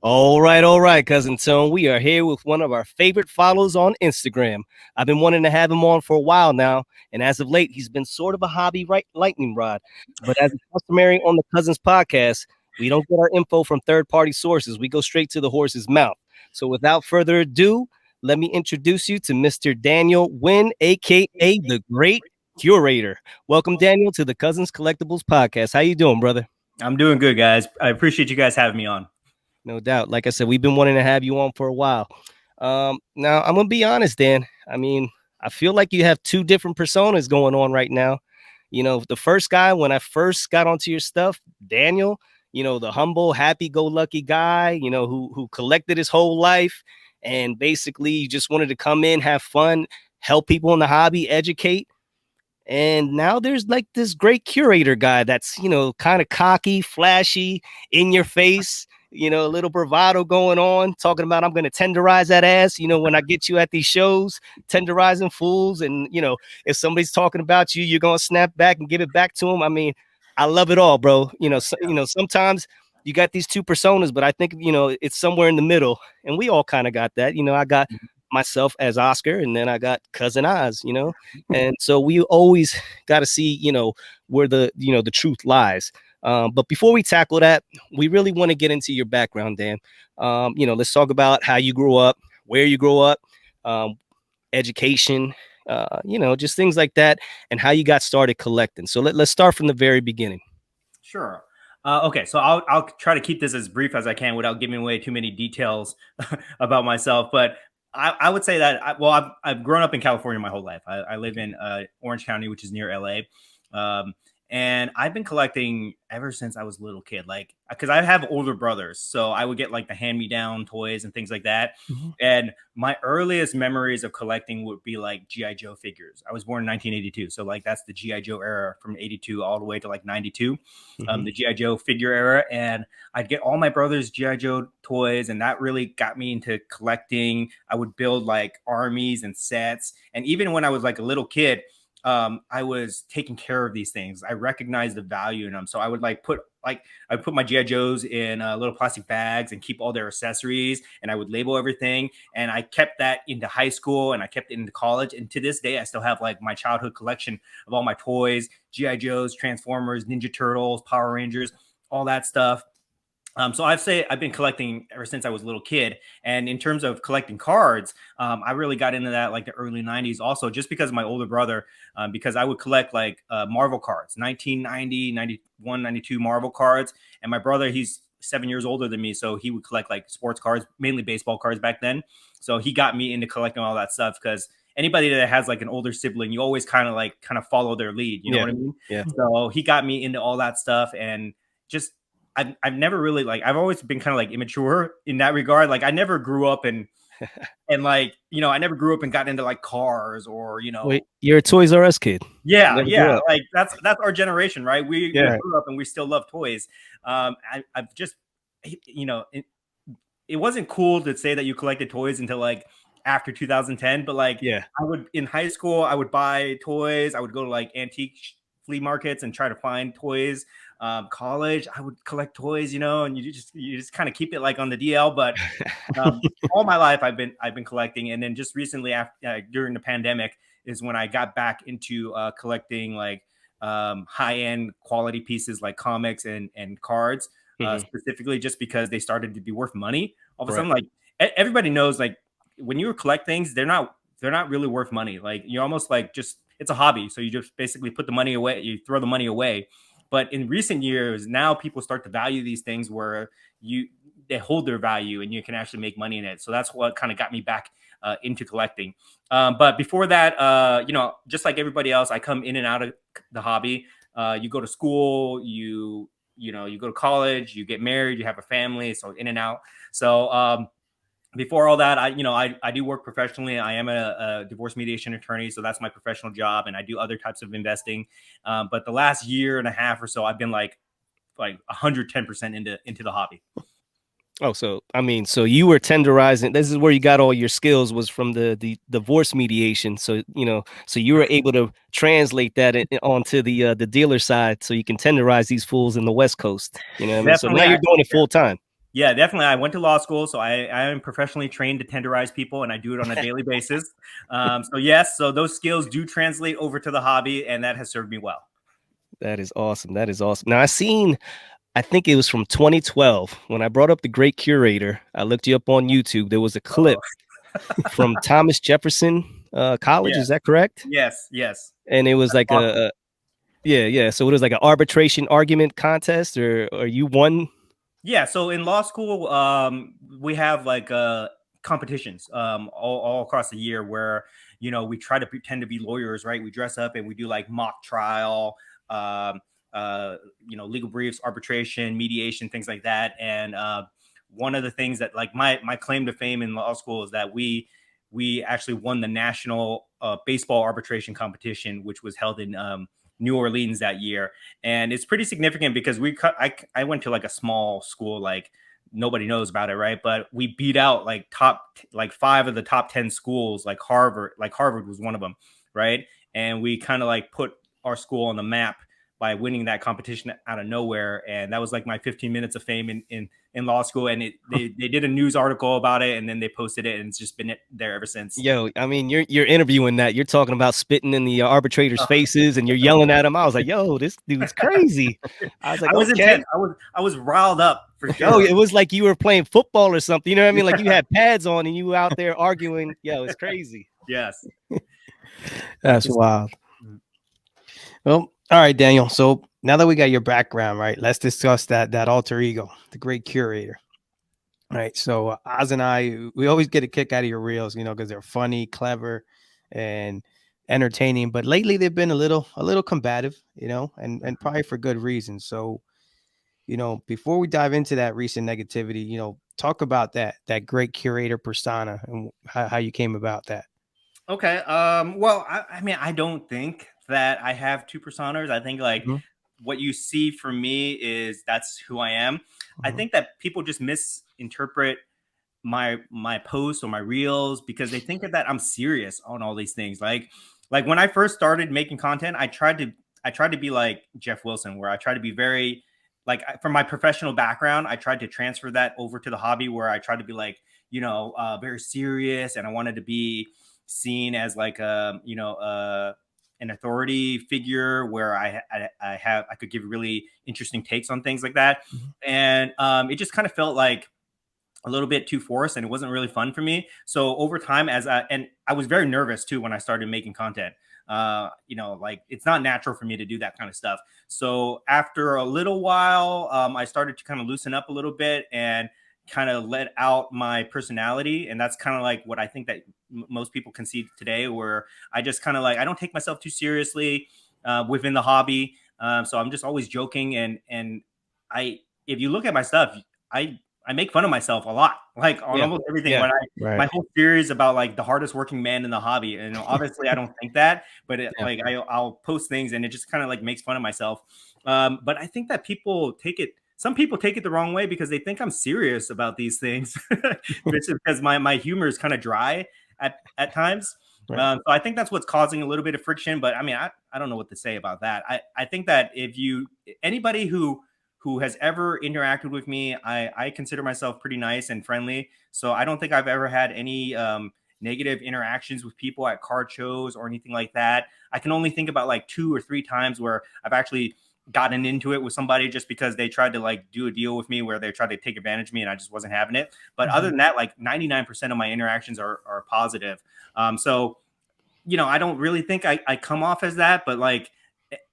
All right, cousin Tone. We are here with one of our favorite followers on Instagram. I've been wanting to have him on for a while now, and as of late, he's been sort of a hobby lightning rod. But as is customary on the Cousins podcast, we don't get our info from third-party sources. We go straight to the horse's mouth. So without further ado, let me introduce you to Mr. Daniel Nguyen, aka the Great Curator. Welcome, Daniel, to the Cousins Collectibles podcast. How you doing, brother? I'm doing good, guys. I appreciate you guys having me on. No doubt. Like I said, we've been wanting to have you on for a while. Now, I'm gonna be honest, Dan. I mean, I feel like you have two different personas going on right now. You know, the first guy, when I first got onto your stuff, Daniel, the humble, happy-go-lucky guy, who collected his whole life and basically just wanted to come in, have fun, help people in the hobby, educate. And now there's like this great curator guy that's, kind of cocky, flashy, in your face, a little bravado going on, talking about I'm going to tenderize that ass, when I get you at these shows, tenderizing fools. And, if somebody's talking about you, you're going to snap back and give it back to them. I mean, I love it all, bro. Sometimes you got these two personas, but I think, it's somewhere in the middle. And we all kind of got that. I got myself as Oscar, and then I got Cousin Oz, and so we always got to see, where the truth lies. But before we tackle that, we really want to get into your background, Dan. Let's talk about how you grew up, where you grew up, education, just things like that, and how you got started collecting. So let's start from the very beginning. Sure. Okay, so I'll try to keep this as brief as I can without giving away too many details about myself. But I would say that I've grown up in California my whole life. I live in Orange County, which is near LA. And I've been collecting ever since I was a little kid, like, because I have older brothers. So I would get like the hand-me-down toys and things like that. Mm-hmm. And my earliest memories of collecting would be like G.I. Joe figures. I was born in 1982. So like that's the G.I. Joe era from 82 all the way to like 92, the G.I. Joe figure era. And I'd get all my brothers' G.I. Joe toys. And that really got me into collecting. I would build like armies and sets. And even when I was like a little kid, I was taking care of these things. I recognized the value in them. So I would put my G.I. Joes in little plastic bags and keep all their accessories, and I would label everything. And I kept that into high school, and I kept it into college. And to this day, I still have like my childhood collection of all my toys, G.I. Joes, Transformers, Ninja Turtles, Power Rangers, all that stuff. So I've been collecting ever since I was a little kid. And in terms of collecting cards, I really got into that like the early 90s also, just because of my older brother, because I would collect like Marvel cards, 1990, 91, 92 Marvel cards. And my brother, he's 7 years older than me, so he would collect like sports cards, mainly baseball cards back then. So he got me into collecting all that stuff, because anybody that has like an older sibling, you always kind of follow their lead. You know what I mean? Yeah. So he got me into all that stuff. And just I've never really I've always been kind of like immature in that regard. Like I never grew up and I never grew up and got into like cars or Wait, you're a Toys R Us kid. Yeah. Like that's our generation, right? We grew up and we still love toys. I've just it wasn't cool to say that you collected toys until like after 2010, but I would, in high school, I would buy toys. I would go to like antique flea markets and try to find toys. College, I would collect toys, and you just kind of keep it like on the DL. But all my life I've been collecting. And then just recently, after during the pandemic, is when I got back into collecting like high-end quality pieces like comics and cards, specifically just because they started to be worth money. All of a sudden, like everybody knows, like when you collect things, they're not really worth money. Like you almost like just, it's a hobby. So you just basically put the money away, you throw the money away. But in recent years, now people start to value these things where they hold their value and you can actually make money in it. So that's what kind of got me back into collecting. But before that, just like everybody else, I come in and out of the hobby. You go to school, you go to college, you get married, you have a family, so in and out. So before all that, I do work professionally. I am a divorce mediation attorney, so that's my professional job, and I do other types of investing. But the last year and a half or so, I've been like 110% into the hobby. Oh, so you were tenderizing. This is where you got all your skills, was from the divorce mediation. So so you were able to translate that onto the dealer side, so you can tenderize these fools in the West Coast. So now you're doing it full time. Yeah, definitely. I went to law school, so I am professionally trained to tenderize people, and I do it on a daily basis. So yes, so those skills do translate over to the hobby, and that has served me well. That is awesome. That is awesome. Now I think it was from 2012 when I brought up the Great Curator. I looked you up on YouTube. There was a Uh-oh. clip from Thomas Jefferson College. Yeah. Is that correct? Yes. Yes. And it was That's like awesome. yeah, yeah. So it was like an arbitration argument contest, or you won. Yeah, so in law school, we have like competitions all across the year where we try to pretend to be lawyers, right? We dress up and we do like mock trial, um, legal briefs, arbitration, mediation, things like that. And one of the things that like my claim to fame in law school is that we actually won the national baseball arbitration competition, which was held in New Orleans that year. And it's pretty significant because I went to like a small school, like nobody knows about it, right? But we beat out like 5 of the top 10 schools, like Harvard was one of them, right? And we kind of like put our school on the map by winning that competition out of nowhere. And that was like my 15 minutes of fame in law school. And they did a news article about it, and then they posted it, and it's just been there ever since. Yo, I mean, you're interviewing that. You're talking about spitting in the arbitrators' faces, and you're yelling at them. I was like, yo, this dude's crazy. I was like, I was okay. intense. I was riled up for Yo, sure. it was like you were playing football or something. You know what I mean? Like you had pads on and you were out there arguing. Yo, it's crazy. Yes. That's wild. Mm. Well, all right, Daniel. So now that we got your background, right, let's discuss that alter ego, the Great Curator. All right. So Oz and I, we always get a kick out of your reels, because they're funny, clever, and entertaining. But lately they've been a little combative, and probably for good reason. So, before we dive into that recent negativity, talk about that Great Curator persona and how you came about that. Okay. Well, I mean, I don't think that I have two personas. I think like Mhm, what you see from me is that's who I am. I mhm, think that people just misinterpret my posts or my reels because they think that I'm serious on all these things. Like when I first started making content, I tried to be like Jeff Wilson, where I try to be very like from my professional background, I tried to transfer that over to the hobby where I tried to be like, very serious, and I wanted to be seen as like an authority figure where I could give really interesting takes on things like that. mhm. And it just kind of felt like a little bit too forced, and it wasn't really fun for me. So over time, and I was very nervous too when I started making content. Like it's not natural for me to do that kind of stuff. So after a little while, I started to kind of loosen up a little bit and kind of let out my personality, and that's kind of like what I think that most people can see today, where I just kind of like I don't take myself too seriously within the hobby. So I'm just always joking, and I if you look at my stuff, I make fun of myself a lot, like on Yeah. almost everything. Yeah. Right. My whole series about like the hardest working man in the hobby, and obviously I don't think that, but Yeah. I'll post things and it just kind of like makes fun of myself. But I think that some people take it the wrong way because they think I'm serious about these things, because my humor is kind of dry at times. Right. So I think that's what's causing a little bit of friction. But I mean, I don't know what to say about that. I think that if anybody who has ever interacted with me, I consider myself pretty nice and friendly. So I don't think I've ever had any negative interactions with people at card shows or anything like that. I can only think about like 2 or 3 times where I've actually gotten into it with somebody just because they tried to like do a deal with me where they tried to take advantage of me and I just wasn't having it. But other Mhm. than that, like 99% of my interactions are positive. So I don't really think I come off as that, but like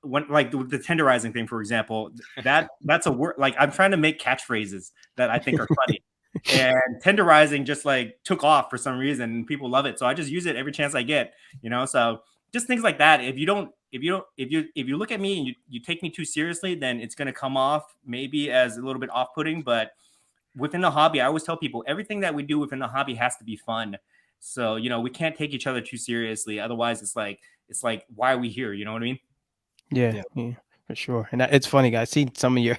when like the tenderizing thing, for example, that's a word. Like I'm trying to make catchphrases that I think are funny, and tenderizing just like took off for some reason, and people love it. So I just use it every chance I get. So just things like that. If you look at me and you take me too seriously, then it's going to come off maybe as a little bit off putting. But within the hobby, I always tell people everything that we do within the hobby has to be fun. So we can't take each other too seriously. Otherwise, it's like why are we here? You know what I mean? Yeah, Yeah. yeah, for sure. And it's funny, guys. See some of your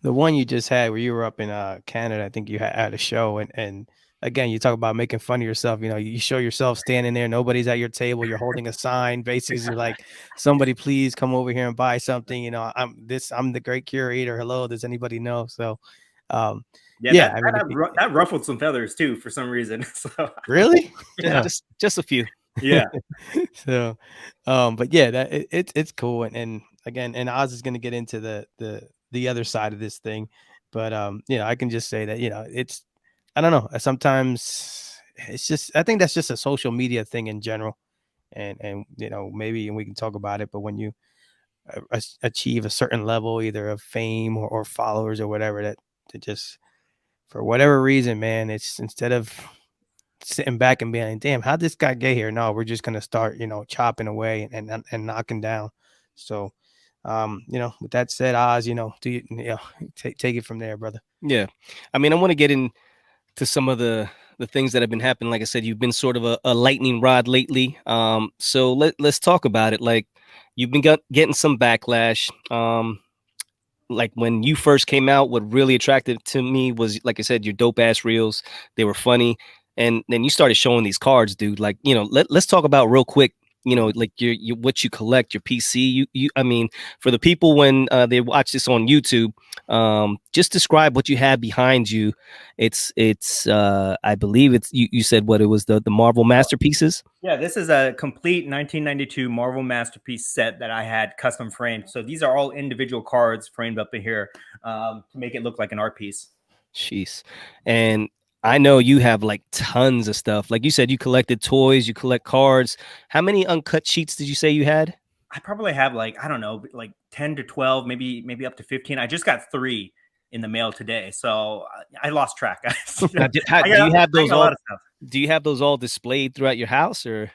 the one you just had where you were up in Canada. I think you had a show, and again, you talk about making fun of yourself. You show yourself standing there, nobody's at your table. You're holding a sign, basically you're like, somebody please come over here and buy something. I'm the Great Curator. Hello, does anybody know? So, Yeah, yeah, I mean, that ruffled some feathers too for some reason. So really, yeah, just a few. yeah. So, but yeah, that it's cool, and again, and Oz is going to get into the other side of this thing, but you know, I can just say that, you know, it's, I don't know, sometimes it's just, I think that's just a social media thing in general, and you know, maybe, and we can talk about it, but when you achieve a certain level, either of fame or followers or whatever, that just, for whatever reason, man, it's, instead of sitting back and being like, damn, how'd this guy get here? No, we're just gonna start, you know, chopping away and knocking down. So, you know, with that said, Oz, you know, take it from there, brother. Yeah, I mean, I want to get into some of the things that have been happening. Like I said, you've been sort of a lightning rod lately. So let's talk about it. Like, you've been getting some backlash. Like, when you first came out, what really attracted to me was, like I said, your dope ass reels. They were funny, and then you started showing these cards, dude. Like, you know, let's talk about real quick, you know, like your what you collect, your PC. I mean, for the people when they watch this on YouTube, just describe what you have behind you. It's I believe it's, you said what it was, the Marvel masterpieces. Yeah, this is a complete 1992 Marvel Masterpiece set that I had custom framed. So these are all individual cards framed up in here to make it look like an art piece. Jeez. And I know you have like tons of stuff. Like you said, you collected toys, you collect cards. How many uncut sheets did you say you had? I probably have like, I don't know, like 10 to 12, maybe up to 15. I just got 3 in the mail today. So I lost track, guys. Now, do you have those all? Do you have those all displayed throughout your house, or?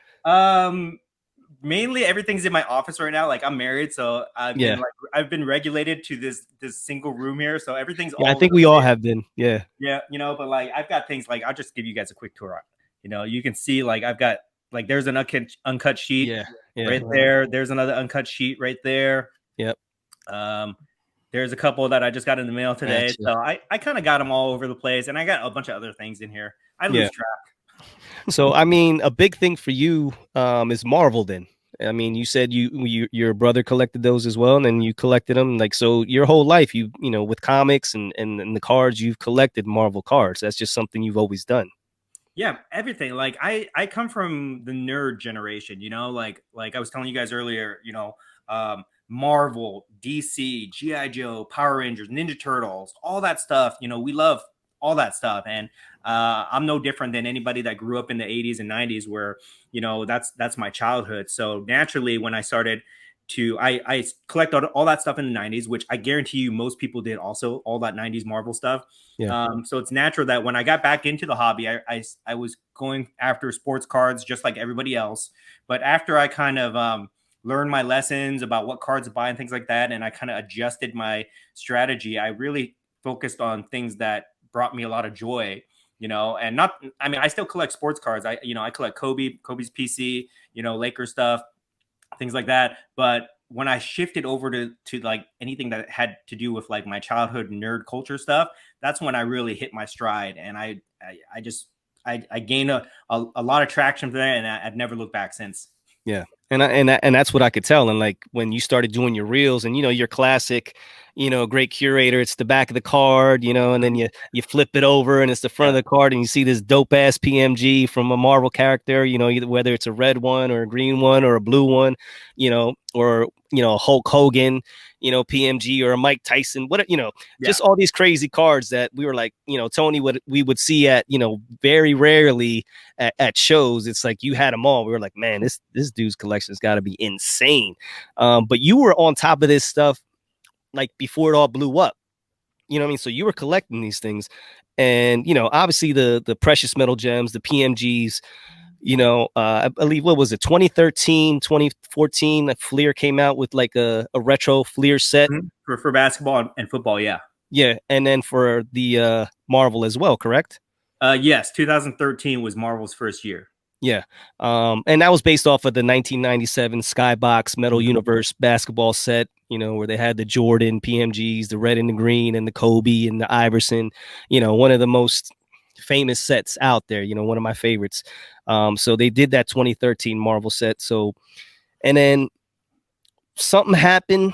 Mainly everything's in my office right now. Like, I'm married, so I've been regulated to this single room here. So everything's all. I think we all have been. Yeah. Yeah, you know, but like I've got things like, I'll just give you guys a quick tour. You know, you can see like I've got, like, there's an uncut sheet right there. There's another uncut sheet right there. Yep. There's a couple that I just got in the mail today. Gotcha. So I kind of got them all over the place, and I got a bunch of other things in here. I lose track. So, I mean, a big thing for you is Marvel then. I mean, you said your brother collected those as well, and then you collected them. Like, so your whole life, you know, with comics and the cards, you've collected Marvel cards. That's just something you've always done. Yeah, everything. Like, I come from the nerd generation, you know, like I was telling you guys earlier, you know, Marvel, DC, G.I. Joe, Power Rangers, Ninja Turtles, all that stuff. You know, we love all that stuff. And I'm no different than anybody that grew up in the 80s and 90s, where, you know, that's my childhood. So naturally, when I started to, I collect all that stuff in the 90s, which I guarantee you most people did also, all that 90s Marvel stuff. Yeah. So it's natural that when I got back into the hobby, I was going after sports cards just like everybody else. But after I kind of learned my lessons about what cards to buy and things like that, and I kind of adjusted my strategy, I really focused on things that brought me a lot of joy, you know. And not, I mean, I still collect sports cards. I collect Kobe's PC, you know, Lakers stuff, things like that. But when I shifted over to like anything that had to do with like my childhood nerd culture stuff, that's when I really hit my stride. And I gained a lot of traction from there, and I've never looked back since. Yeah. And that's what I could tell. And like, when you started doing your reels, and, you know, your classic, you know, Great Curator, it's the back of the card, you know, and then you flip it over and it's the front of the card, and you see this dope ass PMG from a Marvel character, you know, either whether it's a red one or a green one or a blue one, you know, or, you know, Hulk Hogan, you know, PMG, or a Mike Tyson, what, you know, just all these crazy cards that we were like, you know, Tony, what we would see at, you know, very rarely at shows. It's like you had them all. We were like, man, this dude's collection's got to be insane. But you were on top of this stuff like before it all blew up. You know what I mean? So you were collecting these things, and, you know, obviously the precious metal gems, the PMGs, you know, I believe, what was it, 2013, 2014, that Fleer came out with like a retro Fleer set for basketball and football. Yeah. And then for the Marvel as well, correct? Yes, 2013 was Marvel's first year. Yeah. And that was based off of the 1997 Skybox Metal Universe basketball set, you know, where they had the Jordan PMGs, the red and the green, and the Kobe and the Iverson, you know, one of the most famous sets out there, you know, one of my favorites. So they did that 2013 Marvel set. So, and then something happened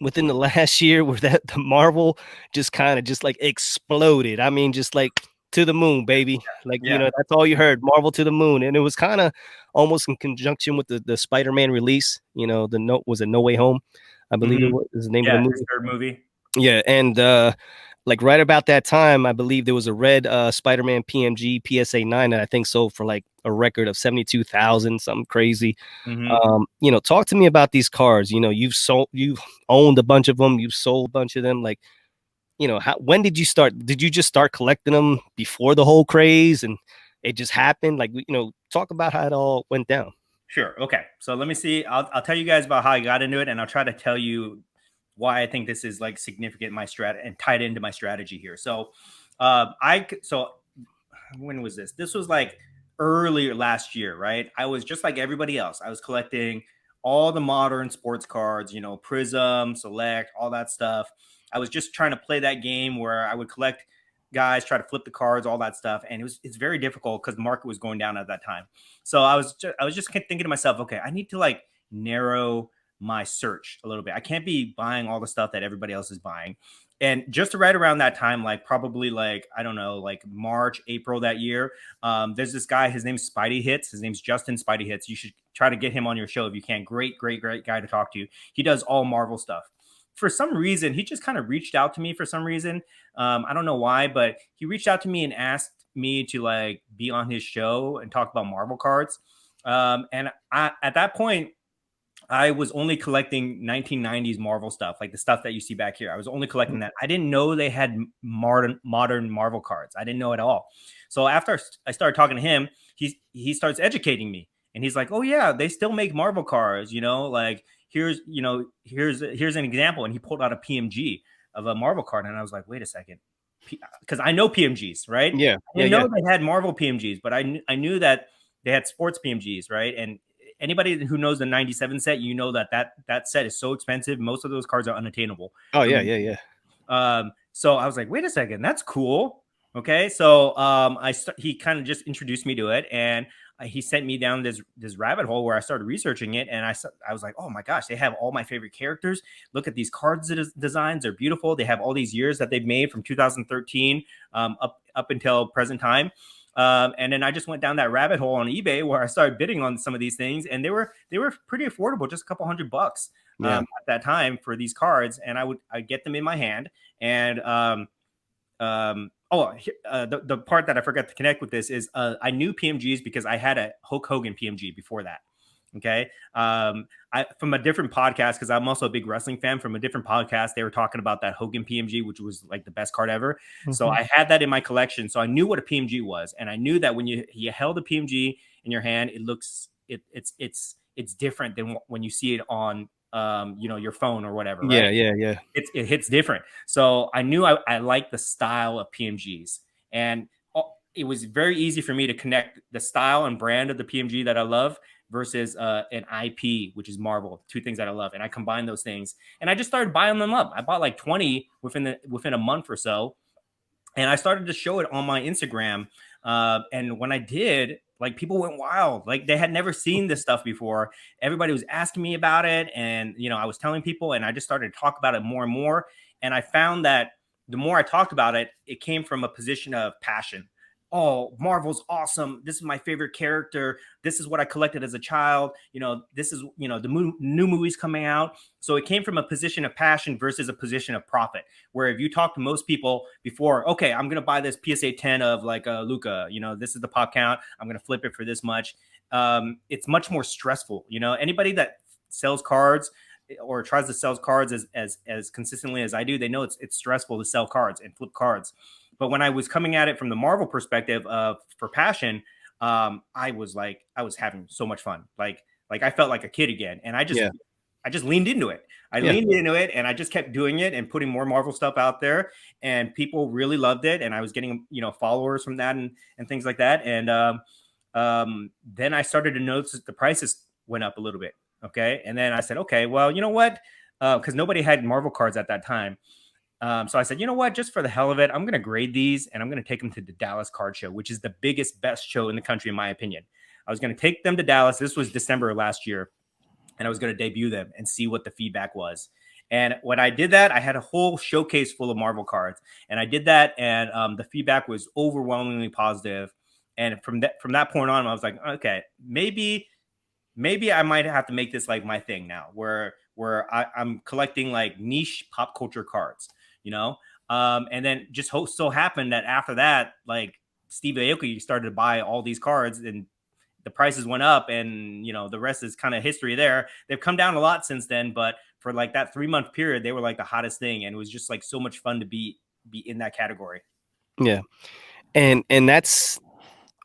within the last year where the Marvel just kind of just like exploded. I mean, just like to the moon, baby. Like, Yeah. that's all you heard, Marvel to the moon. And it was kind of almost in conjunction with the Spider-Man release, was it No Way Home? I believe it was the name of the movie. His third movie. Yeah, and like right about that time, I believe there was a red Spider-Man PMG PSA 9 that I think sold for like a record of 72,000, something crazy. Talk to me about these cards. You've owned a bunch of them, you've sold a bunch of them. Like, when did you start? Did you just start collecting them before the whole craze and it just happened? Like, talk about how it all went down. Sure. Okay. So let me see. I'll tell you guys about how I got into it, and I'll try to tell you why I think this is like significant in my strat and tied into my strategy here. So, when was this? This was like earlier last year, right? I was just like everybody else. I was collecting all the modern sports cards, Prism, Select, all that stuff. I was just trying to play that game where I would collect guys, try to flip the cards, all that stuff, and it's very difficult because the market was going down at that time. So I was just thinking to myself, okay, I need to like narrow my search a little bit. I can't be buying all the stuff that everybody else is buying. And just right around that time, like probably like, I don't know, like March, April that year, there's this guy, his name's Spidey Hits. His name's Justin Spidey Hits. You should try to get him on your show if you can. Great guy to talk to. He does all Marvel stuff. For some reason, he just kind of reached out to me for some reason. I don't know why, but he reached out to me and asked me to like be on his show and talk about Marvel cards. And at that point, I was only collecting 1990s Marvel stuff, like the stuff that you see back here. I was only collecting that. I didn't know they had modern Marvel cards. I didn't know at all. So after I started talking to him, he starts educating me, and he's like, "Oh yeah, they still make Marvel cards. Like here's an example." And he pulled out a PMG of a Marvel card, and I was like, "Wait a second," because I know PMGs, right? Yeah, I didn't know they had Marvel PMGs, but I knew that they had sports PMGs, right? And anybody who knows the 97 set, that set is so expensive. Most of those cards are unattainable. Oh, yeah. So I was like, wait a second, that's cool. Okay. So he kind of just introduced me to it, and he sent me down this rabbit hole where I started researching it. And I was like, oh my gosh, they have all my favorite characters. Look at these cards designs. They're beautiful. They have all these years that they've made from 2013 up until present time. And then I just went down that rabbit hole on eBay where I started bidding on some of these things, and they were pretty affordable, just a couple $100 at that time for these cards. And I'd get them in my hand. And the part that I forgot to connect with this is I knew PMGs because I had a Hulk Hogan PMG before that. Okay. From a different podcast, because I'm also a big wrestling fan, from a different podcast, they were talking about that Hogan PMG, which was like the best card ever. Mm-hmm. So I had that in my collection. So I knew what a PMG was. And I knew that when you held a PMG in your hand, it's different than when you see it on, your phone or whatever. Right? Yeah. It hits different. So I knew I liked the style of PMGs, and it was very easy for me to connect the style and brand of the PMG that I love versus an IP, which is Marvel, two things that I love. And I combined those things, and I just started buying them up. I bought like 20 within a month or so. And I started to show it on my Instagram. And when I did, like, people went wild. Like, they had never seen this stuff before. Everybody was asking me about it. And, I was telling people, and I just started to talk about it more and more. And I found that the more I talked about it, it came from a position of passion. Oh, Marvel's awesome. This is my favorite character. This is what I collected as a child. This is, the new movies coming out. So it came from a position of passion versus a position of profit, where if you talk to most people before, okay, I'm going to buy this PSA 10 of like Luca, this is the pop count. I'm going to flip it for this much. It's much more stressful. Anybody that sells cards or tries to sell cards as consistently as I do, they know it's stressful to sell cards and flip cards. But when I was coming at it from the Marvel perspective for passion, I was having so much fun. Like I felt like a kid again. And I just leaned into it. Leaned into it, and I just kept doing it and putting more Marvel stuff out there, and people really loved it. And I was getting, followers from that and things like that. And then I started to notice that the prices went up a little bit. Okay. And then I said, okay, well, you know what? Because nobody had Marvel cards at that time. So I said, you know what, just for the hell of it, I'm going to grade these, and I'm going to take them to the Dallas Card Show, which is the best show in the country, in my opinion. I was going to take them to Dallas. This was December of last year, and I was going to debut them and see what the feedback was. And when I did that, I had a whole showcase full of Marvel cards, and I did that, and the feedback was overwhelmingly positive. And from that point on, I was like, okay, maybe I might have to make this like my thing now, where I'm collecting like niche pop culture cards, you know. And then just so happened that after that, like Steve Aoki started to buy all these cards, and the prices went up, and you know the rest is kind of history there. They've come down a lot since then, but for like that 3-month period, they were like the hottest thing, and it was just like so much fun to be in that category. Yeah, and that's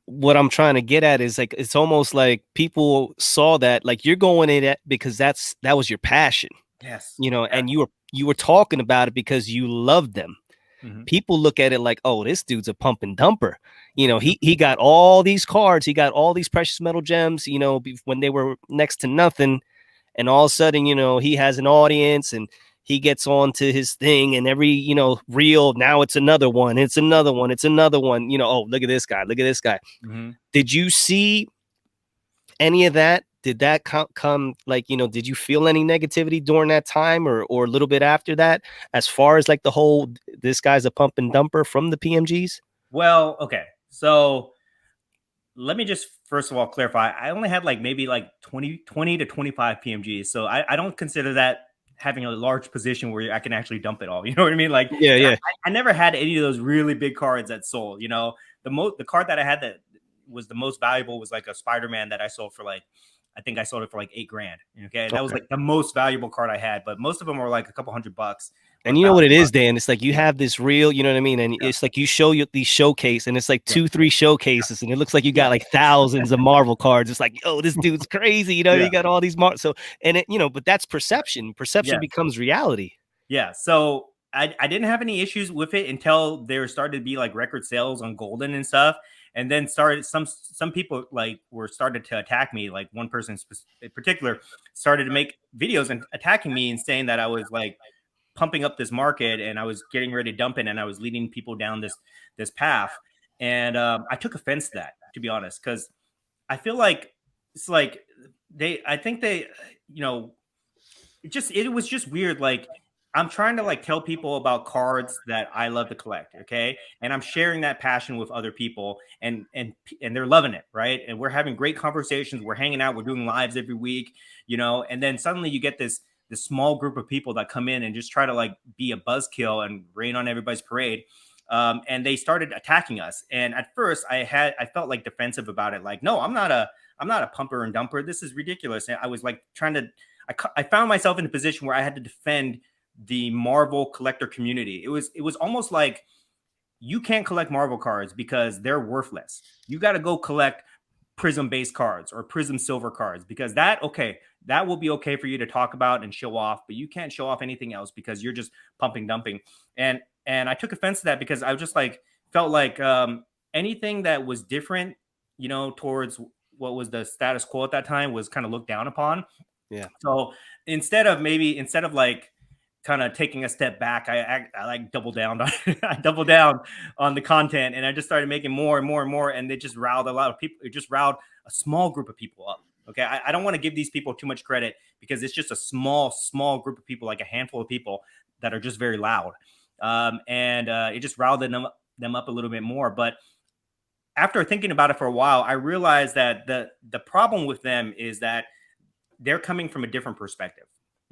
what I'm trying to get at, is like it's almost like people saw that, like, you're going in it because that was your passion. Yes. You know, and you were talking about it because you loved them. Mm-hmm. People look at it like, oh, this dude's a pump and dumper. You know, he got all these cards, he got all these precious metal gems, you know, when they were next to nothing. And all of a sudden, you know, he has an audience and he gets on to his thing, and every, you know, reel, now it's another one, it's another one, it's another one, you know, oh, look at this guy, look at this guy. Mm-hmm. Did you see any of that? Did that come like, you know, did you feel any negativity during that time, or a little bit after that, as far as like the whole, this guy's a pump and dumper from the PMGs? Well, okay. So let me just first of all clarify. I only had like maybe like 20 to 25 PMGs. So I don't consider that having a large position where I can actually dump it all. You know what I mean? Like, Yeah. I never had any of those really big cards that sold. You know, the card that I had that was the most valuable was like a Spider-Man that I sold for like, I think I sold it for like $8,000. Okay. That was like the most valuable card I had, but most of them were like a couple $100. And you know what it is, Dan? It's like you have this reel, you know what I mean? And it's like you show you these showcase, and it's like 2-3 showcases, and it looks like you got like thousands of Marvel cards. It's like, oh, this dude's crazy, you know, you got all these so, and it, you know, but that's perception. Perception becomes reality. Yeah. So I didn't have any issues with it until there started to be like record sales on Golden and stuff. And then started some people like were started to attack me. Like one person in particular started to make videos and attacking me and saying that I was like pumping up this market and I was getting ready to dump it, and I was leading people down this path. And I took offense to that, to be honest, because I feel like it's like I think they, you know, it was just weird. Like, I'm trying to like tell people about cards that I love to collect, okay? And I'm sharing that passion with other people, and they're loving it, right? And we're having great conversations, we're hanging out, we're doing lives every week, you know, and then suddenly you get this small group of people that come in and just try to like be a buzzkill and rain on everybody's parade. And they started attacking us. And at first I felt like defensive about it. Like, no, I'm not a pumper and dumper. This is ridiculous. And I was like I found myself in a position where I had to defend the Marvel collector community. It was almost like, you can't collect Marvel cards because they're worthless. You got to go collect Prism based cards or Prism silver cards, because that will be okay for you to talk about and show off, but you can't show off anything else because you're just pumping dumping. And I took offense to that because I was just like felt like anything that was different, you know, towards what was the status quo at that time was kind of looked down upon. Yeah. So instead of like kind of taking a step back, I like doubled down on I doubled down on the content, and I just started making more and more and more, and it just riled a lot of people. It just riled a small group of people up. Okay, I don't want to give these people too much credit because it's just a small group of people, like a handful of people that are just very loud, and it just riled them up a little bit more. But after thinking about it for a while, I realized that the problem with them is that they're coming from a different perspective.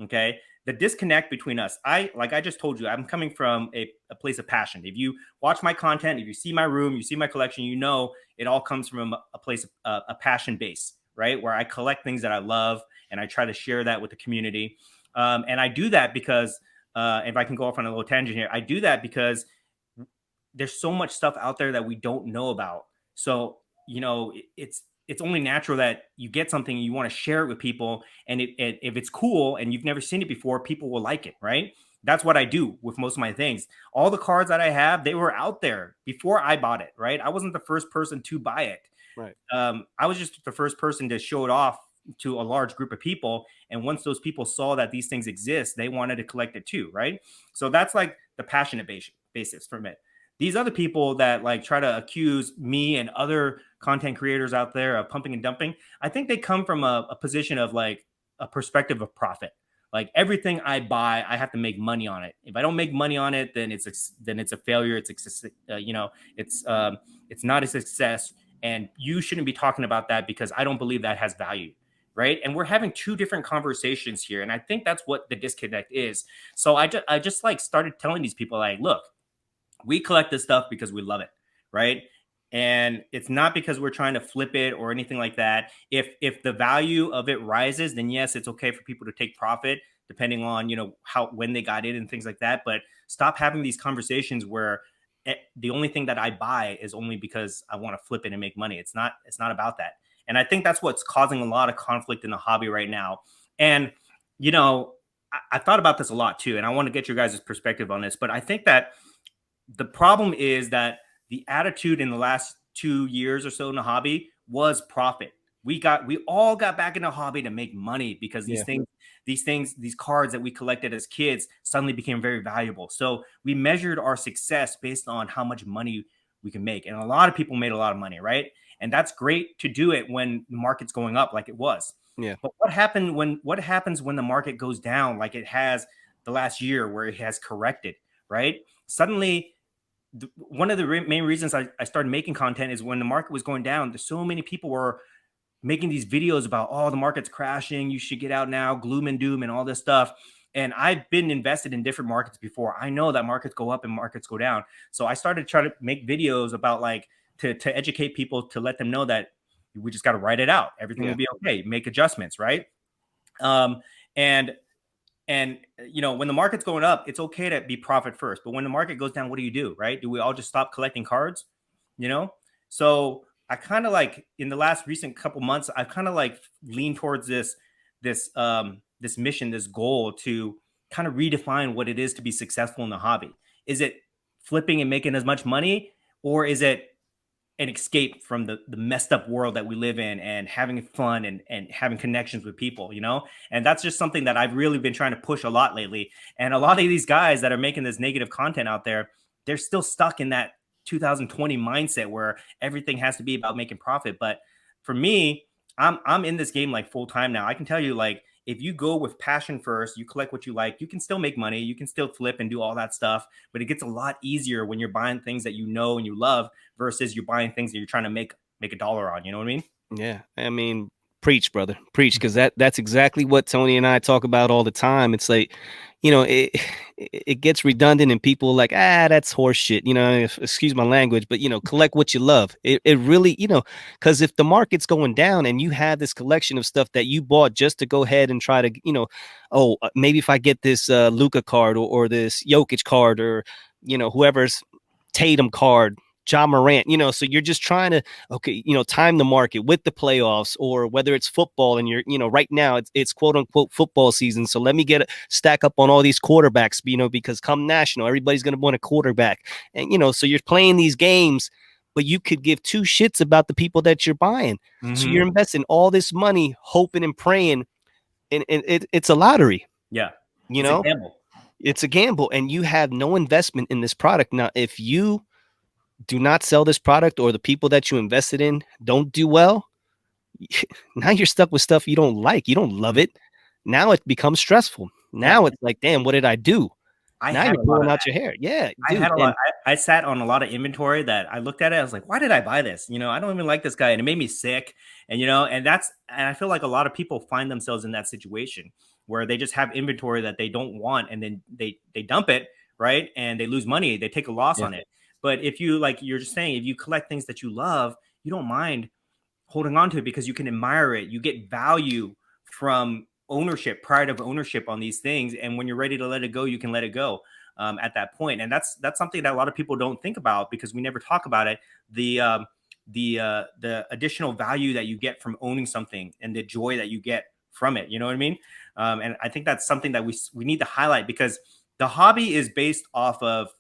Okay. The disconnect between us, like I just told you, I'm coming from a place of passion. If you watch my content, if you see my room, you see my collection, you know, it all comes from a place of a passion base, right? Where I collect things that I love and I try to share that with the community. And I do that because, if I can go off on a little tangent here, I do that because there's so much stuff out there that we don't know about. So, you know, it's only natural that you get something and you want to share it with people. And if it's cool and you've never seen it before, people will like it, right? That's what I do with most of my things. All the cards that I have, they were out there before I bought it, right? I wasn't the first person to buy it. Right. I was just the first person to show it off to a large group of people. And once those people saw that these things exist, they wanted to collect it too, right? So that's like the passionate basis from it. These other people that like try to accuse me and other content creators out there of pumping and dumping, I think they come from a position of like a perspective of profit. Like everything I buy, I have to make money on it. If I don't make money on it, then it's a failure. It's not a success, and you shouldn't be talking about that because I don't believe that has value, right? And we're having two different conversations here, and I think that's what the disconnect is. So I just like started telling these people like, look, we collect this stuff because we love it, right? And it's not because we're trying to flip it or anything like that. If the value of it rises, then yes, it's okay for people to take profit depending on, you know, how, when they got in and things like that. But stop having these conversations where the only thing that I buy is only because I want to flip it and make money. It's not about that. And I think that's what's causing a lot of conflict in the hobby right now. And, you know, I thought about this a lot too, and I want to get your guys' perspective on this, but I think that the problem is that the attitude in the last 2 years or so in the hobby was profit. We all got back in the hobby to make money because these cards that we collected as kids suddenly became very valuable. So we measured our success based on how much money we can make. And a lot of people made a lot of money, right? And that's great to do it when the market's going up like it was. Yeah. But what happens when the market goes down like it has the last year where it has corrected, right? Suddenly one of the main reasons I started making content is when the market was going down, so many people were making these videos about, oh, the market's crashing, you should get out now, gloom and doom and all this stuff. And I've been invested in different markets before. I know that markets go up and markets go down. So I started trying to make videos about like to educate people, to let them know that we just got to write it out. Everything will be okay. Make adjustments, right? And you know, when the market's going up, it's okay to be profit first. But when the market goes down, what do? Right? Do we all just stop collecting cards? You know? So I kind of like in the last recent couple months, I've kind of like leaned towards this mission, this goal to kind of redefine what it is to be successful in the hobby. Is it flipping and making as much money, or is it an escape from the messed up world that we live in and having fun and having connections with people, you know? And that's just something that I've really been trying to push a lot lately. And a lot of these guys that are making this negative content out there, they're still stuck in that 2020 mindset where everything has to be about making profit. But for me, I'm in this game like full time now. I can tell you, like, if you go with passion first, you collect what you like, you can still make money, you can still flip and do all that stuff, but it gets a lot easier when you're buying things that you know and you love versus you're buying things that you're trying to make a dollar on. You know what I mean? Yeah. I mean, preach, brother, preach, because that's exactly what Tony and I talk about all the time. It's like, you know, it gets redundant and people are like, that's horse shit, you know, excuse my language, but, you know, collect what you love. It really, you know, because if the market's going down and you have this collection of stuff that you bought just to go ahead and try to, you know, maybe if I get this Luka card or this Jokic card or, you know, whoever's Tatum card, John Morant, you know, so you're just trying to, okay, you know, time the market with the playoffs, or whether it's football and you're, you know, right now it's quote unquote football season. So let me stack up on all these quarterbacks, you know, because come national, everybody's going to want a quarterback. And, you know, so you're playing these games, but you could give two shits about the people that you're buying. Mm-hmm. So you're investing all this money, hoping and praying, and it's a lottery. Yeah. You know, it's a gamble, and you have no investment in this product. Now, if you do not sell this product, or the people that you invested in don't do well, now you're stuck with stuff you don't like. You don't love it. Now it becomes stressful. Now it's like, damn, what did I do? Now you're pulling out your hair. Yeah, dude. I sat on a lot of inventory that I looked at it. I was like, why did I buy this? You know, I don't even like this guy, and it made me sick. And, you know, and I feel like a lot of people find themselves in that situation where they just have inventory that they don't want, and then they dump it, right? And they lose money. They take a loss on it. But if you, like you're just saying, if you collect things that you love, you don't mind holding on to it because you can admire it. You get value from ownership, pride of ownership on these things. And when you're ready to let it go, you can let it go at that point. And that's something that a lot of people don't think about because we never talk about it. The additional value that you get from owning something and the joy that you get from it. You know what I mean? And I think that's something that we need to highlight because the hobby is based off of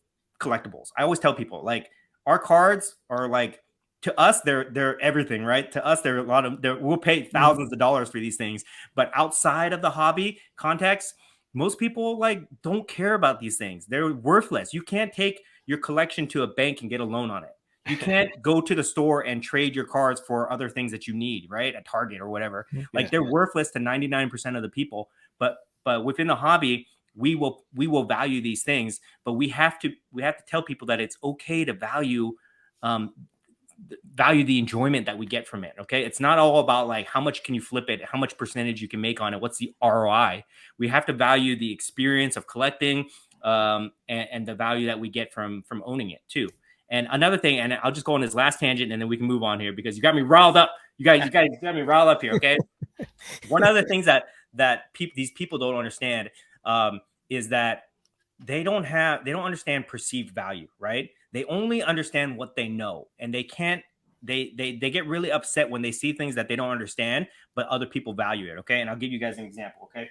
collectibles. I always tell people, like, our cards are like, to us, they're everything, right? To us, we'll pay thousands of dollars for these things. But outside of the hobby context, most people like don't care about these things. They're worthless. You can't take your collection to a bank and get a loan on it. You can't go to the store and trade your cards for other things that you need, right? At Target or whatever. Like, they're worthless to 99% of the people. But But within the hobby, we will value these things, but we have to tell people that it's okay to value the enjoyment that we get from it. Okay. It's not all about like how much can you flip it, how much percentage you can make on it, what's the ROI. We have to value the experience of collecting, and the value that we get from owning it too. And another thing, and I'll just go on this last tangent and then we can move on here because you got me riled up. You guys got me riled up here. Okay. One of the things that these people don't understand is that they don't understand perceived value, right? They only understand what they know, and they can't. They get really upset when they see things that they don't understand, but other people value it. Okay, and I'll give you guys an example. Okay,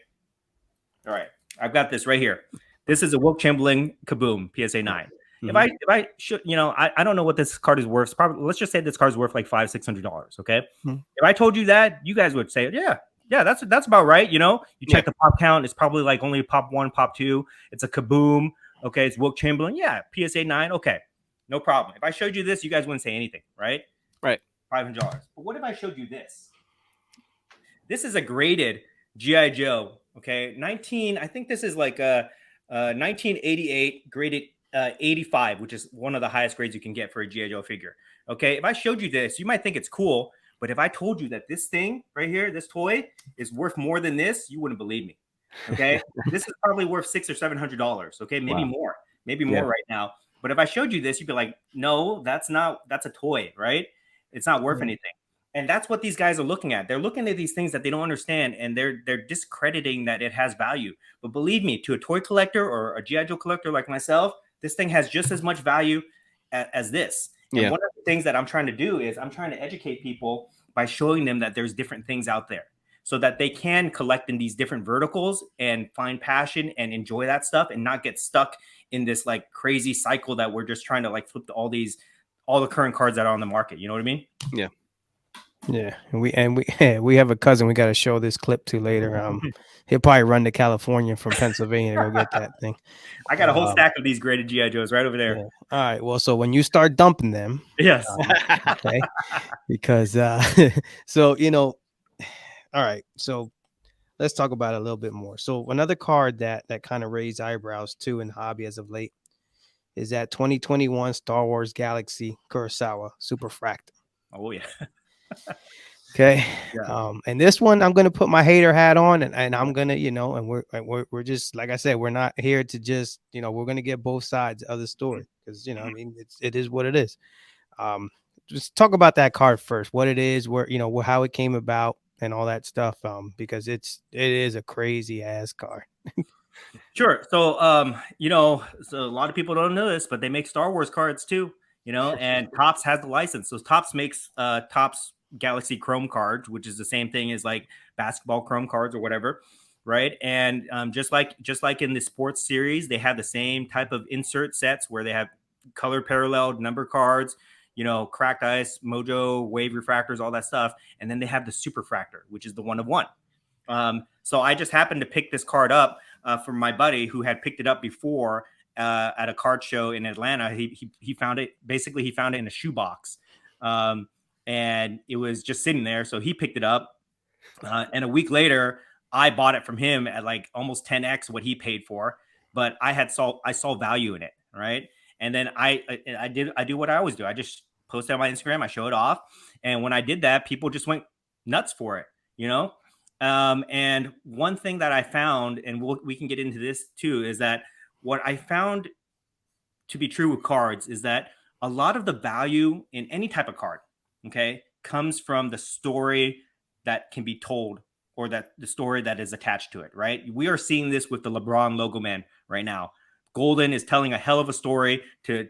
all right, I've got this right here. This is a Wilt Chamberlain Kaboom PSA 9. Mm-hmm. If I should, I don't know what this card is worth. Probably, let's just say this card is worth like $500-$600. Okay, if I told you that, you guys would say, yeah, that's about right. You check the pop count. It's probably like only pop 1, pop 2. It's a Kaboom. Okay, it's Wilt Chamberlain. Yeah, PSA 9. Okay, no problem. If I showed you this, you guys wouldn't say anything, right? Right. $500. But what if I showed you this? This is a graded G.I. Joe. Okay, I think this is like a 1988 graded 85, which is one of the highest grades you can get for a G.I. Joe figure. Okay, if I showed you this, you might think it's cool. But if I told you that this thing right here, this toy is worth more than this, you wouldn't believe me. Okay. This is probably worth $600 or $700. Okay. Maybe more right now. But if I showed you this, you'd be like, no, that's a toy, right? It's not worth anything. And that's what these guys are looking at. They're looking at these things that they don't understand, and they're discrediting that it has value. But believe me, to a toy collector or a G.I. Joe collector like myself, this thing has just as much value as this. And one of the things that I'm trying to do is I'm trying to educate people by showing them that there's different things out there so that they can collect in these different verticals and find passion and enjoy that stuff and not get stuck in this like crazy cycle that we're just trying to like flip all the current cards that are on the market. You know what I mean? Yeah. Yeah. We have a cousin we got to show this clip to later. He'll probably run to California from Pennsylvania to go get that thing. I got a whole stack of these graded G.I. Joes right over there. Yeah. All right. Well, so when you start dumping them, yes, okay, because so all right. So let's talk about it a little bit more. So another card that kind of raised eyebrows too in the hobby as of late is that 2021 Star Wars Galaxy Kurosawa Super Fractal. Oh yeah. Okay. Yeah. And this one I'm gonna put my hater hat on, and I'm gonna, and we're just like I said, we're not here to just, we're gonna get both sides of the story because I mean it is what it is. Just talk about that card first, what it is, where how it came about and all that stuff. Because it is a crazy ass card. Sure. So so a lot of people don't know this, but they make Star Wars cards too, and Topps has the license. So Topps makes Topps Galaxy Chrome cards, which is the same thing as like basketball Chrome cards or whatever, right? And just like in the sports series, they have the same type of insert sets where they have color paralleled number cards, cracked ice, mojo, wave refractors, all that stuff, and then they have the super fractor, which is the 1 of 1. So I just happened to pick this card up from my buddy who had picked it up before at a card show in Atlanta. He found it. Basically, he found it in a shoebox. And it was just sitting there. So he picked it up. And a week later, I bought it from him at like almost 10x what he paid for. But I saw value in it. Right. And then I do what I always do. I just post it on my Instagram. I show it off. And when I did that, people just went nuts for it, and one thing that I found, and we can get into this too, is that what I found to be true with cards is that a lot of the value in any type of card, okay, comes from the story that can be told or that the story that is attached to it, right? We are seeing this with the LeBron logo man right now. Golden is telling a hell of a story to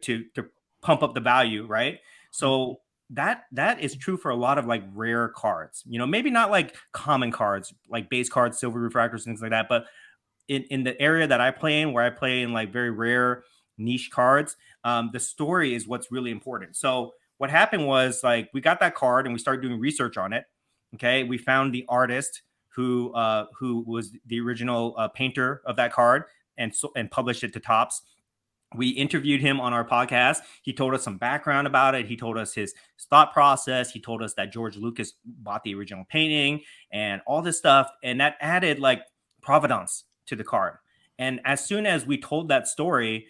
pump up the value, right? So that is true for a lot of like rare cards, maybe not like common cards, like base cards, silver refractors, things like that. But in the area that I play in, where I play in like very rare niche cards, the story is what's really important. So what happened was like we got that card and we started doing research on it. Okay, we found the artist who was the original painter of that card and published it to Topps. We interviewed him on our podcast. He told us some background about it. He told us his thought process. He told us that George Lucas bought the original painting and all this stuff. And that added like provenance to the card. And as soon as we told that story,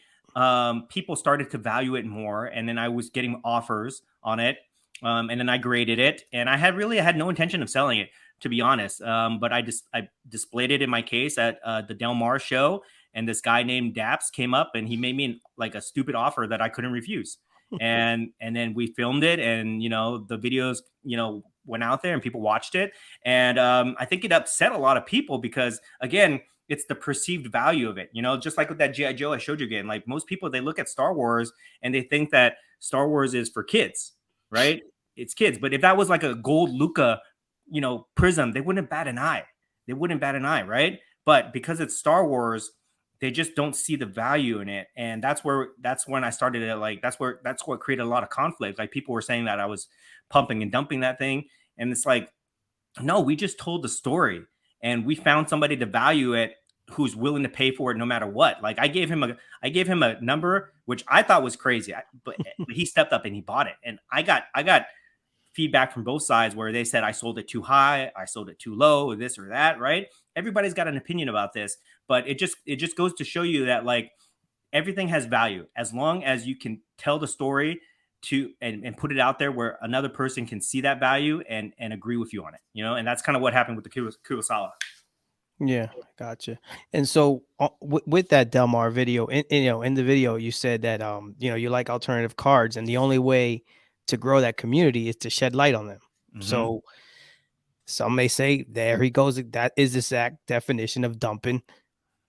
people started to value it more. And then I was getting offers on it. And then I graded it, and I had no intention of selling it, to be honest. But I displayed it in my case at the Del Mar show, and this guy named Daps came up and he made me like a stupid offer that I couldn't refuse. And then we filmed it, and the videos went out there and people watched it, and I think it upset a lot of people because, again, it's the perceived value of it, just like with that G.I. Joe I showed you again. Like, most people, they look at Star Wars and they think that Star Wars is for kids, right? It's kids. But if that was like a gold Luca, prism, they wouldn't bat an eye. They wouldn't bat an eye, right? But because it's Star Wars, they just don't see the value in it. And that's when I started it. Like, that's what created a lot of conflict. Like, people were saying that I was pumping and dumping that thing. And it's like, no, we just told the story and we found somebody to value it who's willing to pay for it no matter what. Like, I gave him a number, which I thought was crazy, but he stepped up and he bought it. And I got feedback from both sides where they said I sold it too high, I sold it too low, or this or that, right? Everybody's got an opinion about this, but it just goes to show you that, like, everything has value as long as you can tell the story and put it out there where another person can see that value and agree with you on it, and that's kind of what happened with the Kurosawa. Yeah, gotcha. And so with that Del Mar video, in the video, you said that you like alternative cards, and the only way to grow that community is to shed light on them. Mm-hmm. So some may say, there he goes. That is the exact definition of dumping,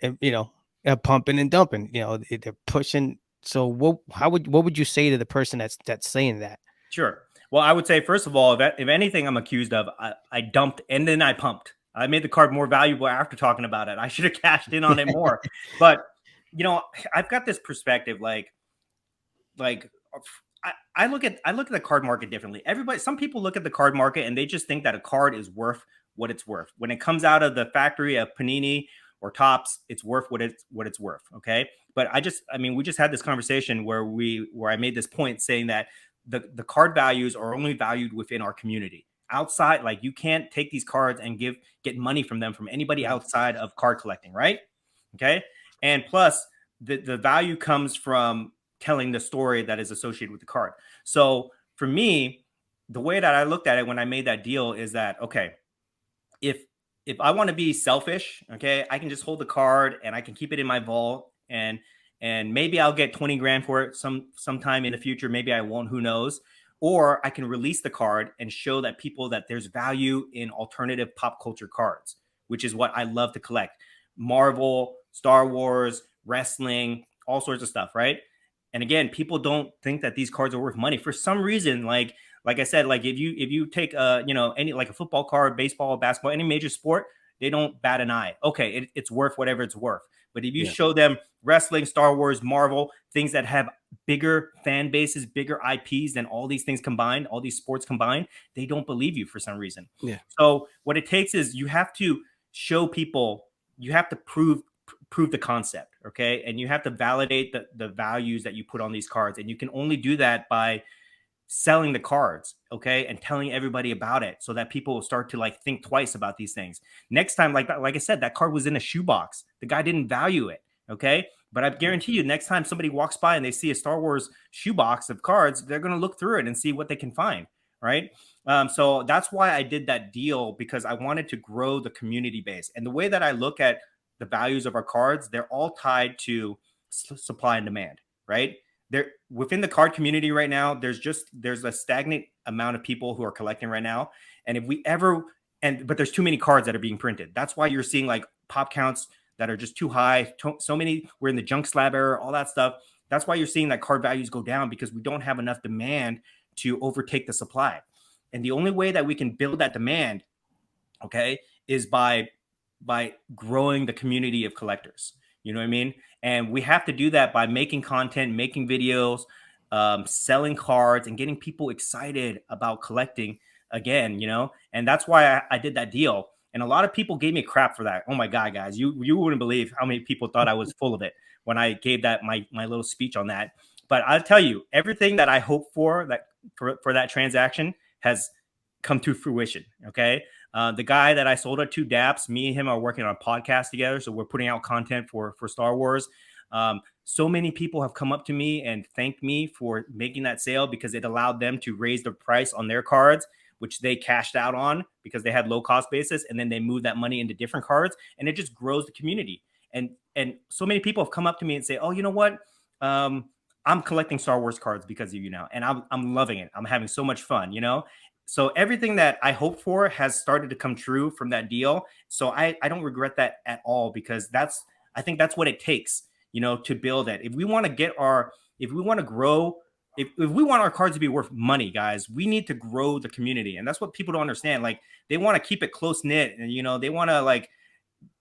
and pumping and dumping. They're pushing. So what would you say to the person that's saying that? Sure. Well, I would say, first of all, if anything I'm accused of, I dumped and then I pumped. I made the card more valuable after talking about it. I should have cashed in on it more. But, I've got this perspective, like I look at the card market differently. Some people look at the card market and they just think that a card is worth what it's worth. When it comes out of the factory of Panini or Topps, it's worth what it's worth. Okay. But we just had this conversation where I made this point saying that the card values are only valued within our community. Outside, like, you can't take these cards and get money from them from anybody outside of card collecting, right? Okay. And plus, the value comes from telling the story that is associated with the card. So for me, the way that I looked at it when I made that deal is that, okay, if I want to be selfish, okay, I can just hold the card and I can keep it in my vault, and maybe I'll get 20 grand for it sometime in the future. Maybe I won't, who knows? Or I can release the card and show that people that there's value in alternative pop culture cards, which is what I love to collect. Marvel, Star Wars, wrestling, all sorts of stuff, right? And again, people don't think that these cards are worth money for some reason. Like I said, like, if you take any, like, a football card, baseball, basketball, any major sport, they don't bat an eye. Okay, it's worth whatever it's worth. But if you show them wrestling, Star Wars, Marvel, things that have bigger fan bases, bigger IPs than all these things combined, all these sports combined, they don't believe you for some reason. Yeah. So what it takes is you have to show people, you have to prove the concept, okay? And you have to validate the values that you put on these cards. And you can only do that by selling the cards, okay, and telling everybody about it so that people will start to, like, think twice about these things. Next time, like I said, that card was in a shoebox. The guy didn't value it, okay? But I guarantee you, next time somebody walks by and they see a Star Wars shoebox of cards, they're going to look through it and see what they can find, right? So that's why I did that deal, because I wanted to grow the community base. And the way that I look at the values of our cards, they're all tied to supply and demand, right? There, within the card community right now, there's a stagnant amount of people who are collecting right now. And if we ever, but there's too many cards that are being printed. That's why you're seeing, like, pop counts that are just too high. So many, we're in the junk slab era, all that stuff. That's why you're seeing that card values go down, because we don't have enough demand to overtake the supply. And the only way that we can build that demand, okay, is by growing the community of collectors. You know what I mean? And we have to do that by making content, making videos, selling cards, and getting people excited about collecting again, and that's why I did that deal. And a lot of people gave me crap for that. Oh my God, guys, you wouldn't believe how many people thought I was full of it when I gave that my little speech on that. But I'll tell you, everything that I hoped for that transaction has come to fruition. Okay. The guy that I sold it to, Daps, me and him are working on a podcast together. So we're putting out content for Star Wars. So many people have come up to me and thanked me for making that sale because it allowed them to raise the price on their cards, which they cashed out on because they had low cost basis. And then they moved that money into different cards, and it just grows the community. And so many people have come up to me and say, oh, you know what? I'm collecting Star Wars cards because of you now. And I'm loving it. I'm having so much fun, you know? So everything that I hoped for has started to come true from that deal. So I don't regret that at all, because I think that's what it takes, you know, to build it. If we want to if we want to grow, if we want our cards to be worth money, guys, we need to grow the community. And that's what people don't understand. Like, they want to keep it close knit, and, you know, they want to like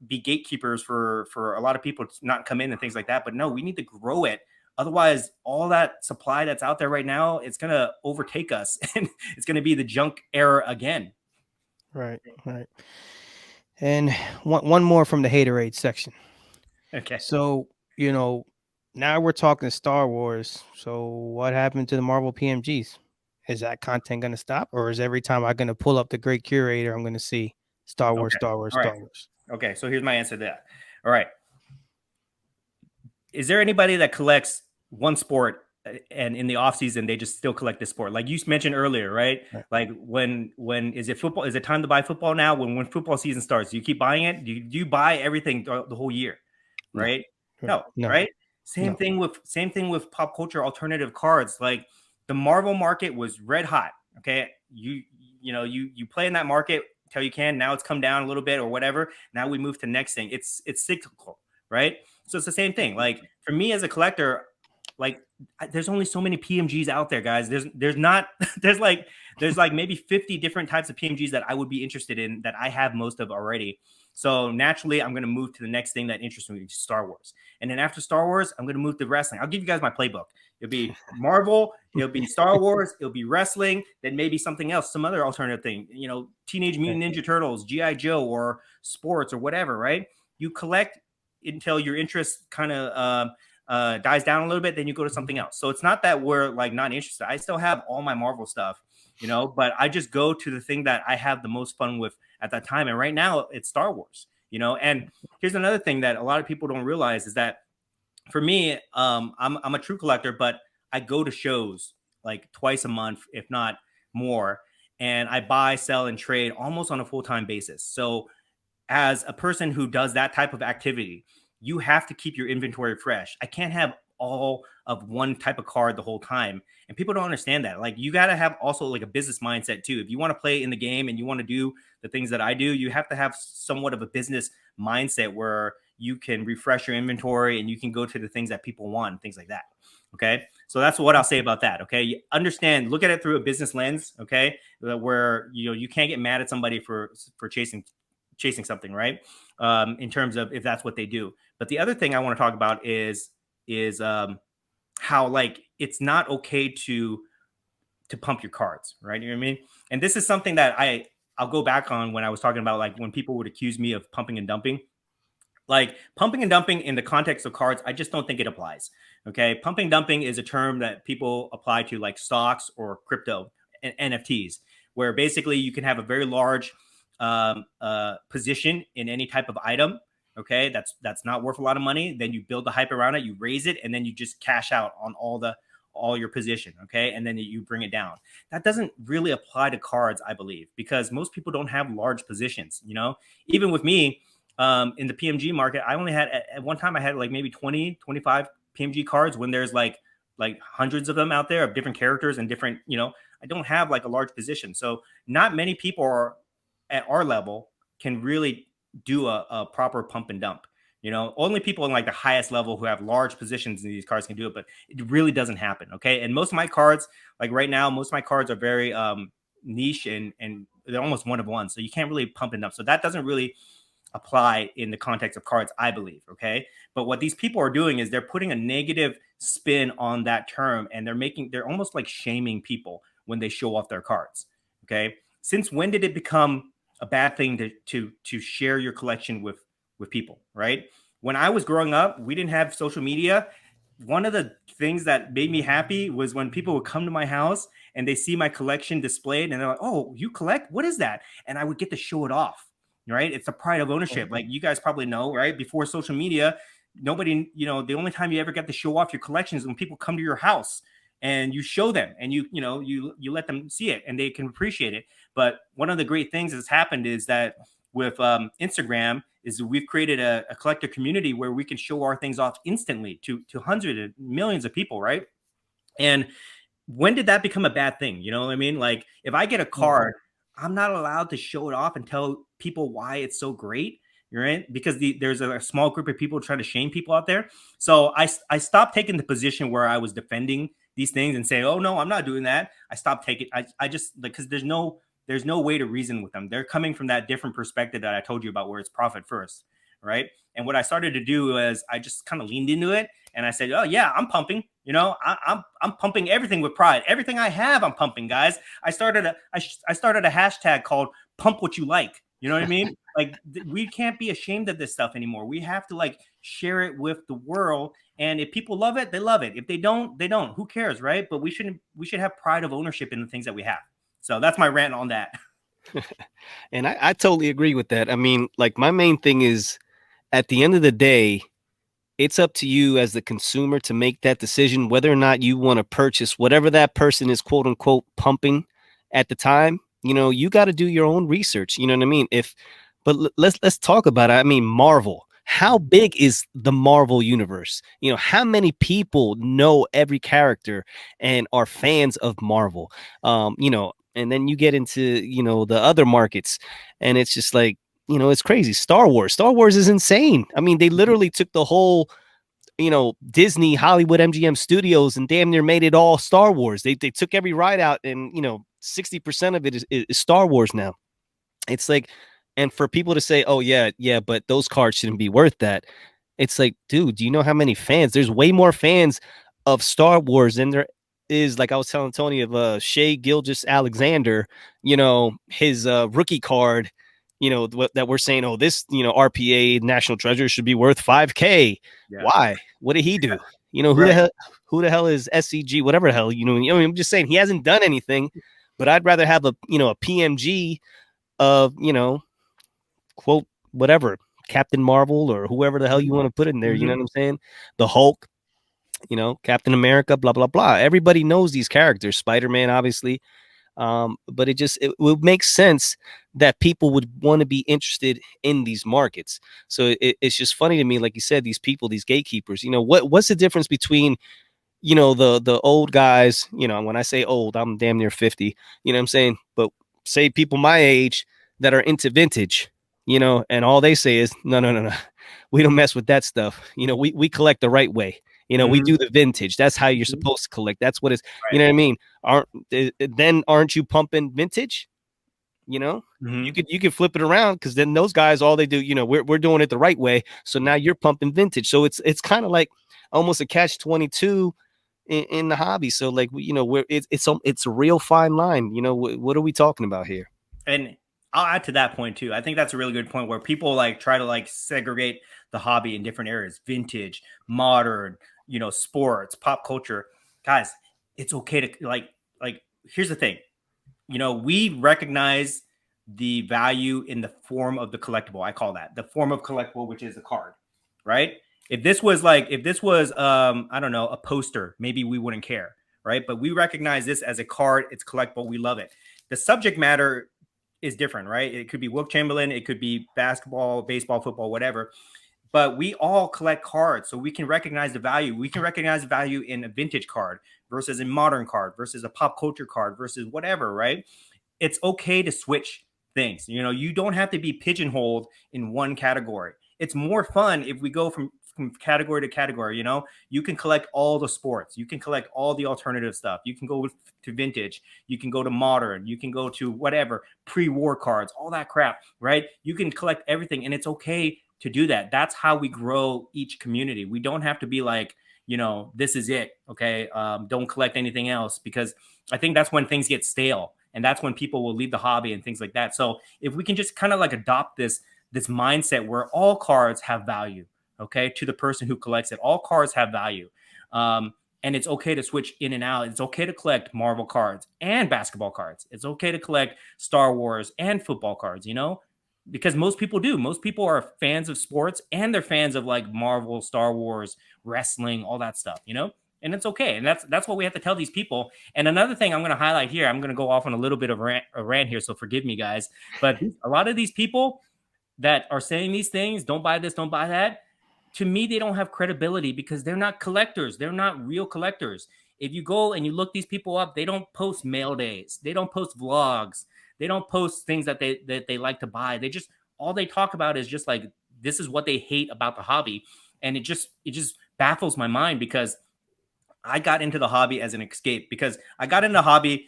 be gatekeepers for a lot of people to not come in and things like that. But no, we need to grow it. Otherwise, all that supply that's out there right now, it's going to overtake us, and it's going to be the junk era again. Right. And one more from the haterade section. Okay. So, you know, now we're talking Star Wars. So what happened to the Marvel PMGs? Is that content going to stop? Or is every time I'm going to pull up the Great Curator, I'm going to see Star Wars, Okay. Star Wars, All right. Star Wars? Okay, so here's my answer to that. All right. Is there anybody that collects one sport and in the off season they just still collect this sport? Like you mentioned earlier, right? Like when is it football? Is it time to buy football now? When football season starts, do you keep buying it? Do you buy everything the whole year? Right? No. Right? Same thing with pop culture alternative cards. Like, the Marvel market was red hot. Okay. You play in that market till you can. Now it's come down a little bit or whatever. Now we move to the next thing. It's cyclical, right? So it's the same thing. Like, for me as a collector, like, there's only so many PMGs out there, guys. There's like maybe 50 different types of PMGs that I would be interested in that I have most of already. So naturally, I'm going to move to the next thing that interests me, Star Wars. And then after Star Wars, I'm going to move to wrestling. I'll give you guys my playbook. It'll be Marvel, it'll be Star Wars, it'll be wrestling, then maybe something else, some other alternative thing, you know, Teenage Mutant Ninja Turtles, G.I. Joe, or sports or whatever, right? You collect until your interest kind of dies down a little bit, then you go to something else. So it's not that we're like not interested. I still have all my Marvel stuff, you know, but I just go to the thing that I have the most fun with at that time. And right now it's Star Wars, you know. And here's another thing that a lot of people don't realize is that for me, I'm a true collector, but I go to shows like twice a month, if not more. And I buy, sell, and trade almost on a full-time basis. So as a person who does that type of activity, you have to keep your inventory fresh. I can't have all of one type of card the whole time. And people don't understand that. Like, you got to have also like a business mindset too. If you want to play in the game and you want to do the things that I do, you have to have somewhat of a business mindset where you can refresh your inventory and you can go to the things that people want, things like that. Okay. So that's what I'll say about that. Okay. You understand, look at it through a business lens. Okay. Where, you know, you can't get mad at somebody for chasing something, right? In terms of if that's what they do. But the other thing I want to talk about is how, like, it's not okay to pump your cards, right? You know what I mean? And this is something that I'll go back on when I was talking about, like, when people would accuse me of pumping and dumping. Like, pumping and dumping in the context of cards, I just don't think it applies. Okay. Pumping and dumping is a term that people apply to like stocks or crypto and NFTs, where basically you can have a very large position in any type of item. Okay. That's not worth a lot of money. Then you build the hype around it, you raise it, and then you just cash out on all your position. Okay. And then you bring it down. That doesn't really apply to cards, I believe, because most people don't have large positions. You know, even with me, in the PMG market, I only had at one time I had like maybe 20, 25 PMG cards, when there's like hundreds of them out there of different characters and different, you know, I don't have like a large position. So not many people are at our level can really do a proper pump and dump. You know, only people in like the highest level who have large positions in these cards can do it, but it really doesn't happen. Okay. And most of my cards, like right now, most of my cards are very niche and they're almost one of one. So you can't really pump and dump. So that doesn't really apply in the context of cards, I believe. Okay. But what these people are doing is they're putting a negative spin on that term, and they're almost like shaming people when they show off their cards. Okay. Since when did it become a bad thing to share your collection with people, right? When I was growing up, we didn't have social media. one of the things that made me happy was when people would come to my house and they see my collection displayed and they're like, "Oh, you collect? What is that?" And I would get to show it off, right? It's a pride of ownership. Like you guys probably know, right? Before social media, nobody, the only time you ever get to show off your collection is when people come to your house and you show them and you let them see it and they can appreciate it. But one of the great things that's happened is that with Instagram is we've created a collector community where we can show our things off instantly to hundreds of millions of people, right? And when did that become a bad thing? You know what I mean? Like if I get a card, I'm not allowed to show it off and tell people why it's so great, right? Because there's a small group of people trying to shame people out there. So I stopped taking the position where I was defending these things and saying, "Oh no, I'm not doing that." I stopped taking. I just like because there's no way to reason with them. They're coming from that different perspective that I told you about, where it's profit first, right? And what I started to do is I just kind of leaned into it and I said, "Oh yeah, I'm pumping. I'm pumping everything with pride. Everything I have, I'm pumping, guys." I started a hashtag called "Pump What You Like." You know what I mean? Like we can't be ashamed of this stuff anymore. We have to like share it with the world. And if people love it, they love it. If they don't, they don't. Who cares, right? But we should have pride of ownership in the things that we have. So that's my rant on that. And I totally agree with that. I mean, like my main thing is at the end of the day, it's up to you as the consumer to make that decision whether or not you want to purchase whatever that person is quote unquote pumping at the time. You got to do your own research. You know what I mean? But let's talk about it. I mean, Marvel. How big is the Marvel universe? How many people know every character and are fans of Marvel? And then you get into, the other markets and it's just like, it's crazy. Star Wars is insane. I mean, they literally took the whole, Disney, Hollywood, MGM studios and damn near made it all Star Wars. They took every ride out and, 60% of it is Star Wars now. It's like, and for people to say, "Oh yeah, but those cards shouldn't be worth that." It's like, dude, do you know how many fans? There's way more fans of Star Wars than there is, like I was telling Tony, of Shea Gilgeous-Alexander, his rookie card, that we're saying, "Oh, this, RPA National Treasure should be worth 5K." Yeah. Why? What did he do? Right. Who the hell is SCG, whatever the hell, I'm just saying he hasn't done anything, but I'd rather have a PMG of, quote, whatever, Captain Marvel or whoever the hell you want to put in there. You know what I'm saying? The Hulk, Captain America, blah, blah, blah. Everybody knows these characters, Spider-Man, obviously. But it would make sense that people would want to be interested in these markets. So it's just funny to me, like you said, these people, these gatekeepers, what's the difference between, the old guys, when I say old, I'm damn near 50, you know what I'm saying? But say people my age that are into vintage, and all they say is, no. We don't mess with that stuff. We collect the right way. We do the vintage. That's how you're supposed to collect. That's what is, Right. you know what I mean? Aren't you pumping vintage? You could flip it around, because then those guys, all they do, we're doing it the right way. So now you're pumping vintage. So it's kind of like almost a catch-22 in the hobby. So like, it's a real fine line. What are we talking about here? And I'll add to that point too. I think that's a really good point where people like try to like segregate the hobby in different areas: vintage, modern, sports, pop culture. Guys, it's okay to like here's the thing. We recognize the value in the form of the collectible. I call that the form of collectible, which is a card, right? If this was I don't know, a poster, maybe we wouldn't care, right? But we recognize this as a card. It's collectible. We love it. The subject matter is different, right? It could be Wilt Chamberlain, it could be basketball, baseball, football, whatever. But we all collect cards, so we can recognize the value. We can recognize the value in a vintage card versus a modern card versus a pop culture card versus whatever, right? It's okay to switch things. You don't have to be pigeonholed in one category. It's more fun if we go from category to category. You can collect all the sports, you can collect all the alternative stuff, you can go to vintage, you can go to modern, you can go to whatever, pre-war cards, all that crap, right? You can collect everything, and it's okay to do that. That's how we grow each community. We don't have to be like, this is it, okay? Don't collect anything else, because I think that's when things get stale, and that's when people will leave the hobby and things like that. So if we can just kind of like adopt this mindset where all cards have value, okay, to the person who collects it. All cards have value. And it's okay to switch in and out. It's okay to collect Marvel cards and basketball cards. It's okay to collect Star Wars and football cards, you know, because most people do. Most people are fans of sports and they're fans of like Marvel, Star Wars, wrestling, all that stuff, you know, and it's okay. And that's what we have to tell these people. And another thing I'm going to highlight here, I'm going to go off on a little bit of a rant here, so forgive me, guys. But a lot of these people that are saying these things, don't buy this, don't buy that, to me, they don't have credibility because they're not collectors. They're not real collectors. If you go and you look these people up, they don't post mail days. They don't post vlogs. They don't post things that they like to buy. They just, all they talk about is just like, this is what they hate about the hobby. And it just baffles my mind because I got into the hobby as an escape, because I got into hobby.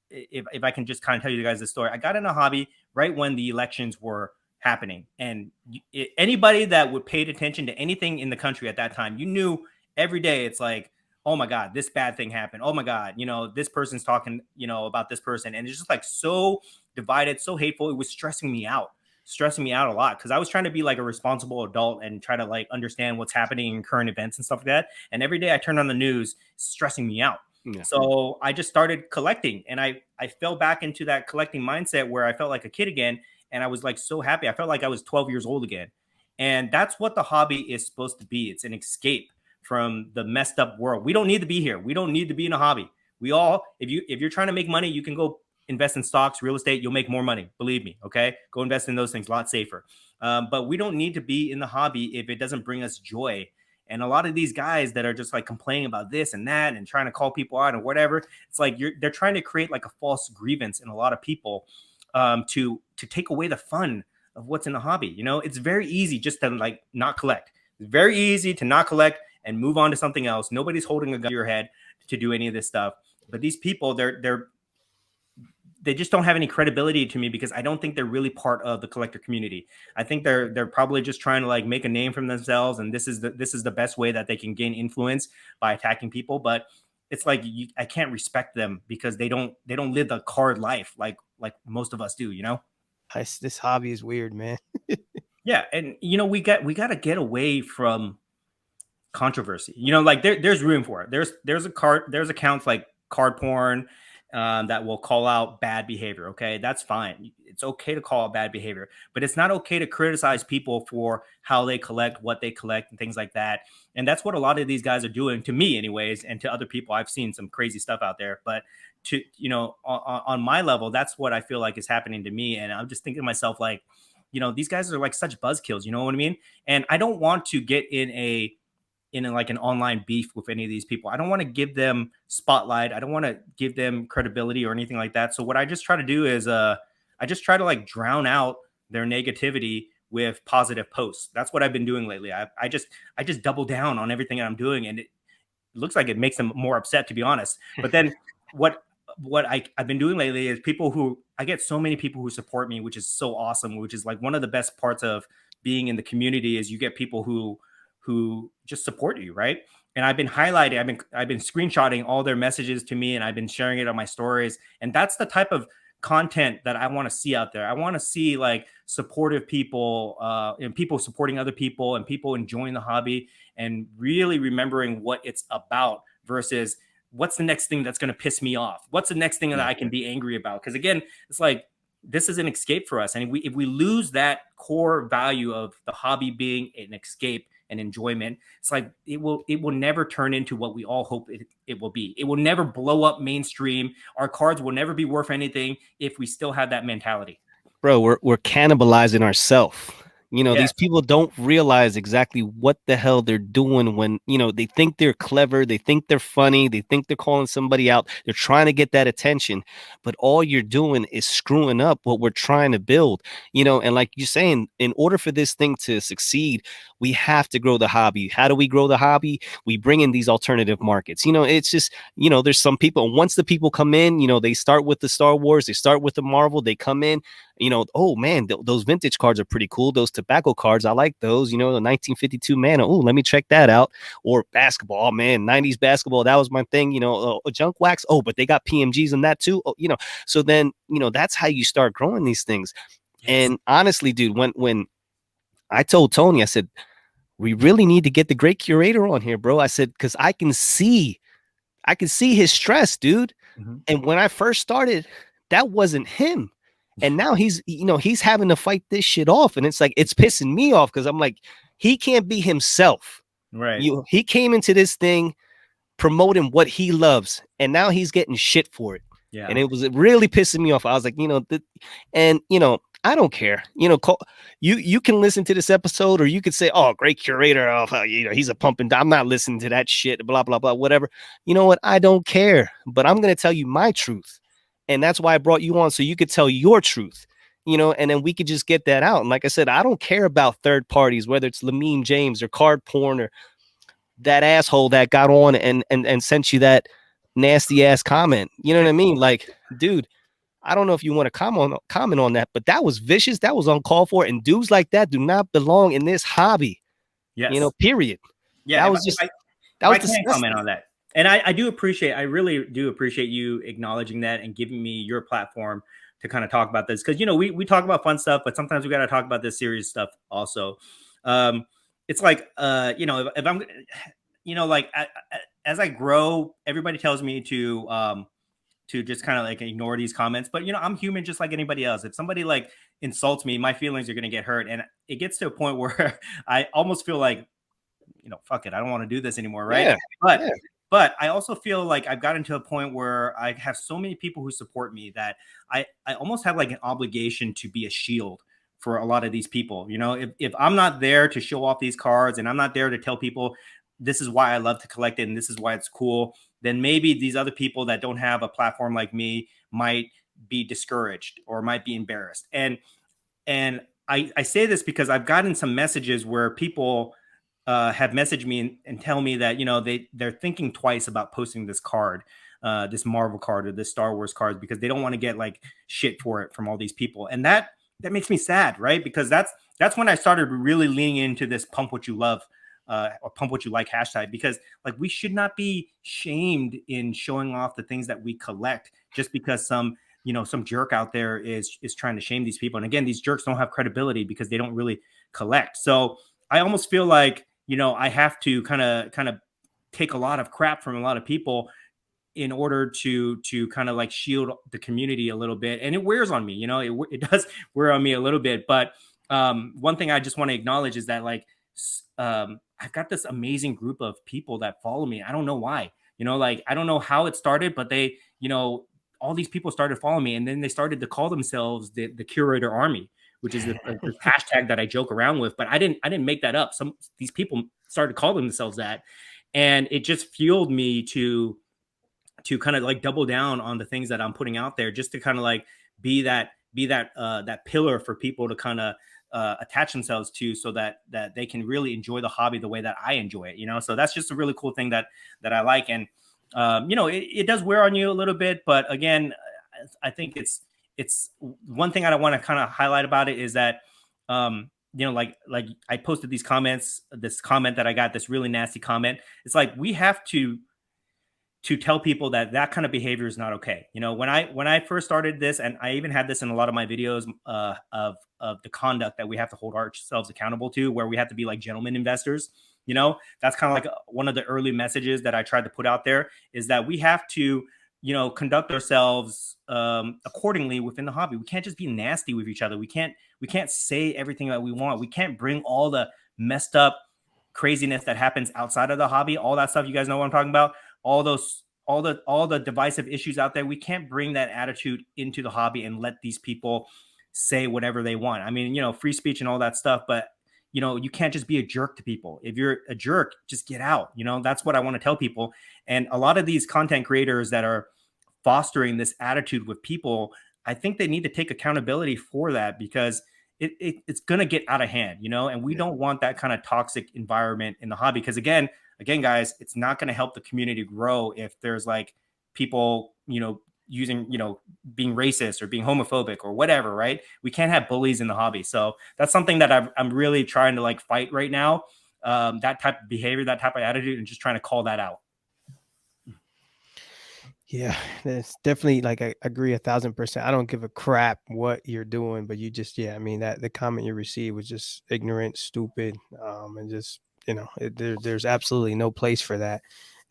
If I can just kind of tell you guys the story, I got into hobby right when the elections were happening. And anybody that would paid attention to anything in the country at that time, you knew every day it's like, oh my God, this bad thing happened. Oh my God, you know, this person's talking, you know, about this person. And it's just like so divided, so hateful. It was stressing me out a lot because I was trying to be like a responsible adult and try to like understand what's happening in current events and stuff like that. And every day I turned on the news, stressing me out. Yeah. So I just started collecting, and I fell back into that collecting mindset where I felt like a kid again. And I was like so happy. I felt like I was 12 years old again. And that's what the hobby is supposed to be. It's an escape from the messed up world. We don't need to be here. We don't need to be in a hobby. We all, if you're trying to make money, you can go invest in stocks, real estate. You'll make more money. Believe me. Okay. Go invest in those things, a lot safer. But we don't need to be in the hobby if it doesn't bring us joy. And a lot of these guys that are just like complaining about this and that and trying to call people out or whatever, it's like they're trying to create like a false grievance in a lot of people to take away the fun of what's in the hobby. You know, it's very easy just to like not collect. It's very easy to not collect and move on to something else. Nobody's holding a gun to your head to do any of this stuff. But these people, they just don't have any credibility to me because I don't think they're really part of the collector community. I think they're probably just trying to like make a name for themselves, and this is the best way that they can gain influence by attacking people. But it's like I can't respect them because they don't live the card life like most of us do, you know. This hobby is weird, man. Yeah, and you know we got to get away from controversy. You know, like there's room for it. There's accounts like card porn that will call out bad behavior. Okay, that's fine. It's okay to call out bad behavior, but it's not okay to criticize people for how they collect, what they collect, and things like that. And that's what a lot of these guys are doing, to me anyways, and to other people. I've seen some crazy stuff out there, but to, you know, on my level, that's what I feel like is happening to me. And I'm just thinking to myself, like, you know, these guys are like such buzzkills, you know what I mean? And I don't want to get in like an online beef with any of these people. I don't want to give them spotlight. I don't want to give them credibility or anything like that. So what I just try to do is I just try to like drown out their negativity with positive posts. That's what I've been doing lately. I just double down on everything that I'm doing, and it looks like it makes them more upset, to be honest. But then what I've been doing lately is I get so many people who support me, which is so awesome, which is like one of the best parts of being in the community is you get people who just support you, right? And I've been highlighting, I've been screenshotting all their messages to me, and I've been sharing it on my stories. And that's the type of content that I want to see out there. I want to see like supportive people and people supporting other people and people enjoying the hobby and really remembering what it's about versus what's the next thing that's going to piss me off? What's the next thing that I can be angry about? Because again, it's like, this is an escape for us. And if we lose that core value of the hobby being an escape and enjoyment, it's like it will never turn into what we all hope it will be. It will never blow up mainstream. Our cards will never be worth anything if we still have that mentality. Bro, we're cannibalizing ourselves. You know, these people don't realize exactly what the hell they're doing when, you know, they think they're clever, they think they're funny, they think they're calling somebody out, they're trying to get that attention, but all you're doing is screwing up what we're trying to build, you know. And like you're saying, in order for this thing to succeed, we have to grow the hobby. How do we grow the hobby? We bring in these alternative markets. You know, it's just, you know, there's some people, once the people come in, you know, they start with the Star Wars, they start with the Marvel, they come in, you know, oh man, those vintage cards are pretty cool. Those tobacco cards, I like those, you know, the 1952 Mana. Oh, let me check that out. Or basketball, oh, man, 90s basketball, that was my thing, you know, junk wax. Oh, but they got PMGs in that too. Oh, you know, so then, you know, that's how you start growing these things. Yes. And honestly, dude, when I told Tony, I said, we really need to get the Great Curator on here, bro. I said, because I can see his stress, dude. And when I first started, that wasn't him. And now he's, he's having to fight this shit off. And it's like, it's pissing me off because I'm like, he can't be himself. Right. He came into this thing promoting what he loves, and now he's getting shit for it. Yeah. And it was really pissing me off. I was like, I don't care. You can listen to this episode, or you could say, "Oh, Great Curator, oh, he's a pumping." I'm not listening to that shit. Blah blah blah. Whatever. You know what? I don't care. But I'm gonna tell you my truth, and that's why I brought you on, so you could tell your truth. And then we could just get that out. And like I said, I don't care about third parties, whether it's Lamine James or Card Porn or that asshole that got on and sent you that nasty ass comment. You know what I mean? Like, dude, I don't know if you want to comment on that, but that was vicious. That was uncalled for. And dudes like that do not belong in this hobby. Yes. Period. Yeah. That was just, that was disgusting. Comment on that. And I really do appreciate you acknowledging that and giving me your platform to kind of talk about this. Cause we talk about fun stuff, but sometimes we got to talk about this serious stuff also. It's like, if I'm, like as I grow, everybody tells me to just kind of like ignore these comments, but I'm human just like anybody else. If somebody like insults me, my feelings are going to get hurt. And it gets to a point where I almost feel like, fuck it, I don't want to do this anymore. Right. Yeah, but I also feel like I've gotten to a point where I have so many people who support me that I almost have like an obligation to be a shield for a lot of these people. If I'm not there to show off these cards and I'm not there to tell people this is why I love to collect it and this is why it's cool, then maybe these other people that don't have a platform like me might be discouraged or might be embarrassed. And I say this because I've gotten some messages where people have messaged me and tell me that, they're thinking twice about posting this card, this Marvel card or this Star Wars cards, because they don't want to get like shit for it from all these people. And that makes me sad, right? Because that's when I started really leaning into this pump what you love or pump what you like hashtag, because like we should not be shamed in showing off the things that we collect just because some jerk out there is trying to shame these people. And again, these jerks don't have credibility because they don't really collect. So I almost feel like, I have to kind of take a lot of crap from a lot of people in order to kind of like shield the community a little bit. And it wears on me, it does wear on me a little bit. But one thing I just want to acknowledge is that like, I've got this amazing group of people that follow me. I don't know why, like, I don't know how it started, but they, all these people started following me, and then they started to call themselves the Curator Army, which is the hashtag that I joke around with, but I didn't make that up. These people started calling themselves that. And it just fueled me to kind of like double down on the things that I'm putting out there, just to kind of like be that pillar for people to kind of attach themselves to, so that they can really enjoy the hobby the way that I enjoy it, so that's just a really cool thing that I like. And it does wear on you a little bit, but again, I think it's one thing I want to kind of highlight about it is that like I posted these comments, this comment that I got, this really nasty comment. It's like we have to tell people that kind of behavior is not okay. When I first started this, and I even had this in a lot of my videos of the conduct that we have to hold ourselves accountable to, where we have to be like gentlemen investors. That's kind of like one of the early messages that I tried to put out there, is that we have to, conduct ourselves accordingly within the hobby. We can't just be nasty with each other. We can't say everything that we want. We can't bring all the messed up craziness that happens outside of the hobby, all that stuff. You guys know what I'm talking about? All the divisive issues out there. We can't bring that attitude into the hobby and let these people say whatever they want. I mean, free speech and all that stuff, but you can't just be a jerk to people. If you're a jerk, just get out. That's what I want to tell people. And a lot of these content creators that are fostering this attitude with people, I think they need to take accountability for that, because it's going to get out of hand, and we don't want that kind of toxic environment in the hobby. Because again, guys, it's not going to help the community grow if there's like people, using, being racist or being homophobic or whatever, right? We can't have bullies in the hobby. So that's something that I'm really trying to like fight right now. That type of behavior, that type of attitude, and just trying to call that out. Yeah, it's definitely, like, I agree 1,000%. I don't give a crap what you're doing, but you just, I mean, that the comment you received was just ignorant, stupid, and just there's absolutely no place for that.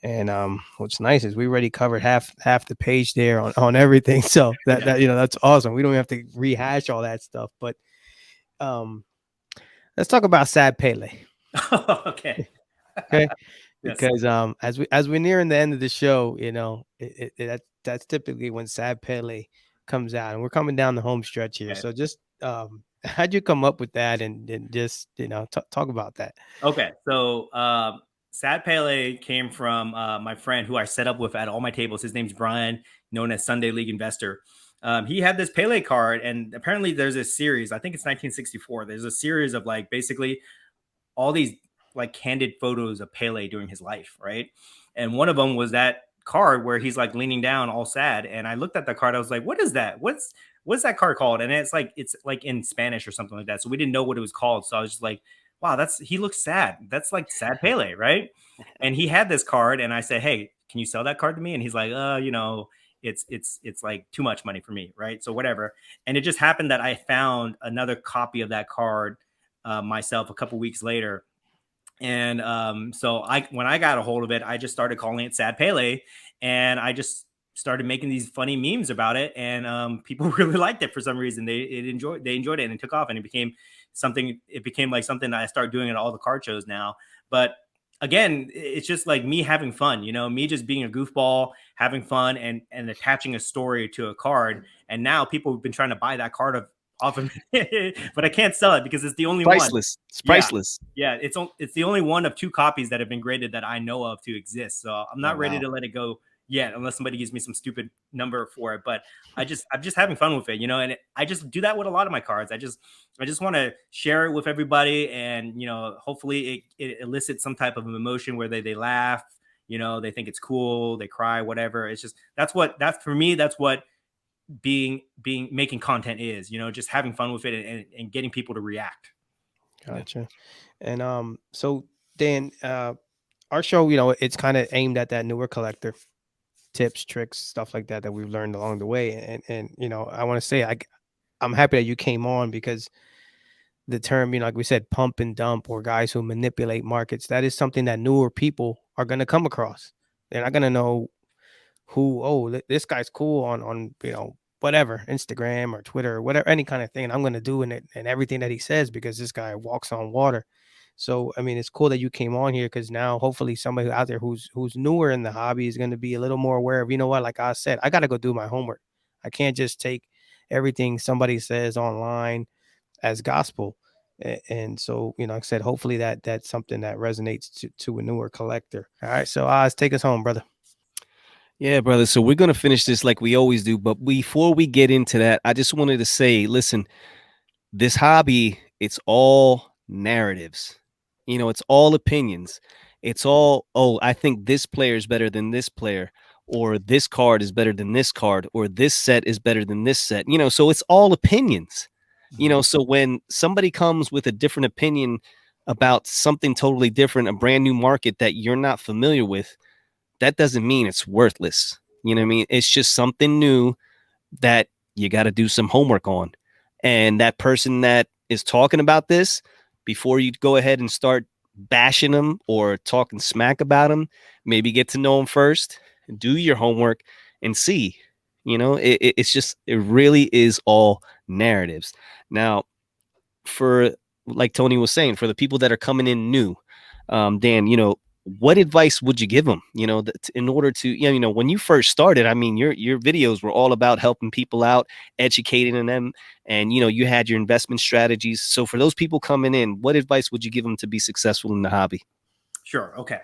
And what's nice is we already covered half the page there on everything. So that that's awesome. We don't have to rehash all that stuff. But let's talk about Sad Pele. Okay. Okay. Yes. Because as we're nearing the end of the show, that's typically when Sad Pele comes out, and we're coming down the home stretch here. Okay. So just how'd you come up with that, and just talk about that? Okay, so Sad Pele came from my friend who I set up with at all my tables. His name's Brian, known as Sunday League Investor. He had this Pele card, and apparently there's a series. I think it's 1964. There's a series of like basically all these like candid photos of Pele during his life, right? And one of them was that card where he's like leaning down, all sad. And I looked at the card. I was like, "What is that? What's that card called?" And it's like in Spanish or something like that. So we didn't know what it was called. So I was just like, "Wow, he looks sad. That's like Sad Pele, right?" And he had this card, and I said, "Hey, can you sell that card to me?" And he's like, it's like too much money for me, right? So whatever. And it just happened that I found another copy of that card myself a couple weeks later. And so when I got a hold of it, I just started calling it Sad Pele, and I just started making these funny memes about it, and people really liked it for some reason. They enjoyed it, and it took off, and it became like something that I start doing at all the card shows now. But again, it's just like me having fun, me just being a goofball, having fun, and attaching a story to a card. And now people have been trying to buy that card off of me, but I can't sell it because it's the only priceless. one. It's priceless. Yeah, it's the only one of 2 copies that have been graded that I know of to exist. So I'm not ready to let it go yet, unless somebody gives me some stupid number for it. But I'm just having fun with it, and I just do that with a lot of my cards. I just want to share it with everybody, and hopefully it elicits some type of emotion where they laugh, they think it's cool, they cry, whatever. It's just that's what making content is, just having fun with it and getting people to react. Gotcha. And so Dan, our show, it's kind of aimed at that newer collector, tips, tricks, stuff like that we've learned along the way. And I want to say I'm happy that you came on, because the term, like we said, pump and dump, or guys who manipulate markets, that is something that newer people are going to come across. They're not going to know this guy's cool on whatever, Instagram or Twitter or whatever, any kind of thing. I'm going to do in it and everything that he says, because this guy walks on water. So, I mean, it's cool that you came on here, because now hopefully somebody out there who's newer in the hobby is going to be a little more aware of, what, like I said, I got to go do my homework. I can't just take everything somebody says online as gospel. And so, like I said, hopefully that's something that resonates to a newer collector. All right. So Oz, take us home, brother. Yeah, brother. So we're going to finish this like we always do. But before we get into that, I just wanted to say, listen, this hobby, it's all narratives. It's all opinions. It's all, I think this player is better than this player, or this card is better than this card, or this set is better than this set. So it's all opinions. So when somebody comes with a different opinion about something totally different, a brand new market that you're not familiar with, that doesn't mean it's worthless. You know what I mean? It's just something new that you got to do some homework on. And that person that is talking about this, before you go ahead and start bashing them or talking smack about them, maybe get to know them first, do your homework, and see. It really is all narratives. Now, for, like Tony was saying, for the people that are coming in new, Dan, what advice would you give them, in order to, when you first started? I mean, your videos were all about helping people out, educating them, and, you had your investment strategies. So for those people coming in, what advice would you give them to be successful in the hobby? Sure. Okay.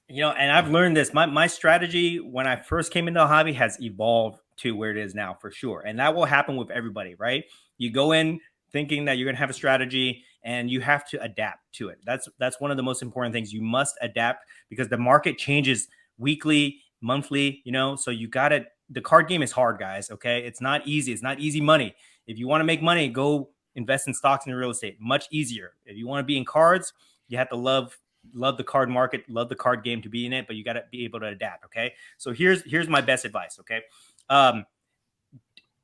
And I've learned this. My strategy when I first came into the hobby has evolved to where it is now, for sure. And that will happen with everybody, right? You go in thinking that you're going to have a strategy, and you have to adapt to it. That's one of the most important things. You must adapt, because the market changes weekly, monthly, so the card game is hard, guys. Okay. It's not easy. It's not easy money. If you want to make money, go invest in stocks and real estate. Much easier. If you want to be in cards, you have to love the card market, love the card game to be in it, but you got to be able to adapt. Okay. So here's my best advice. Okay.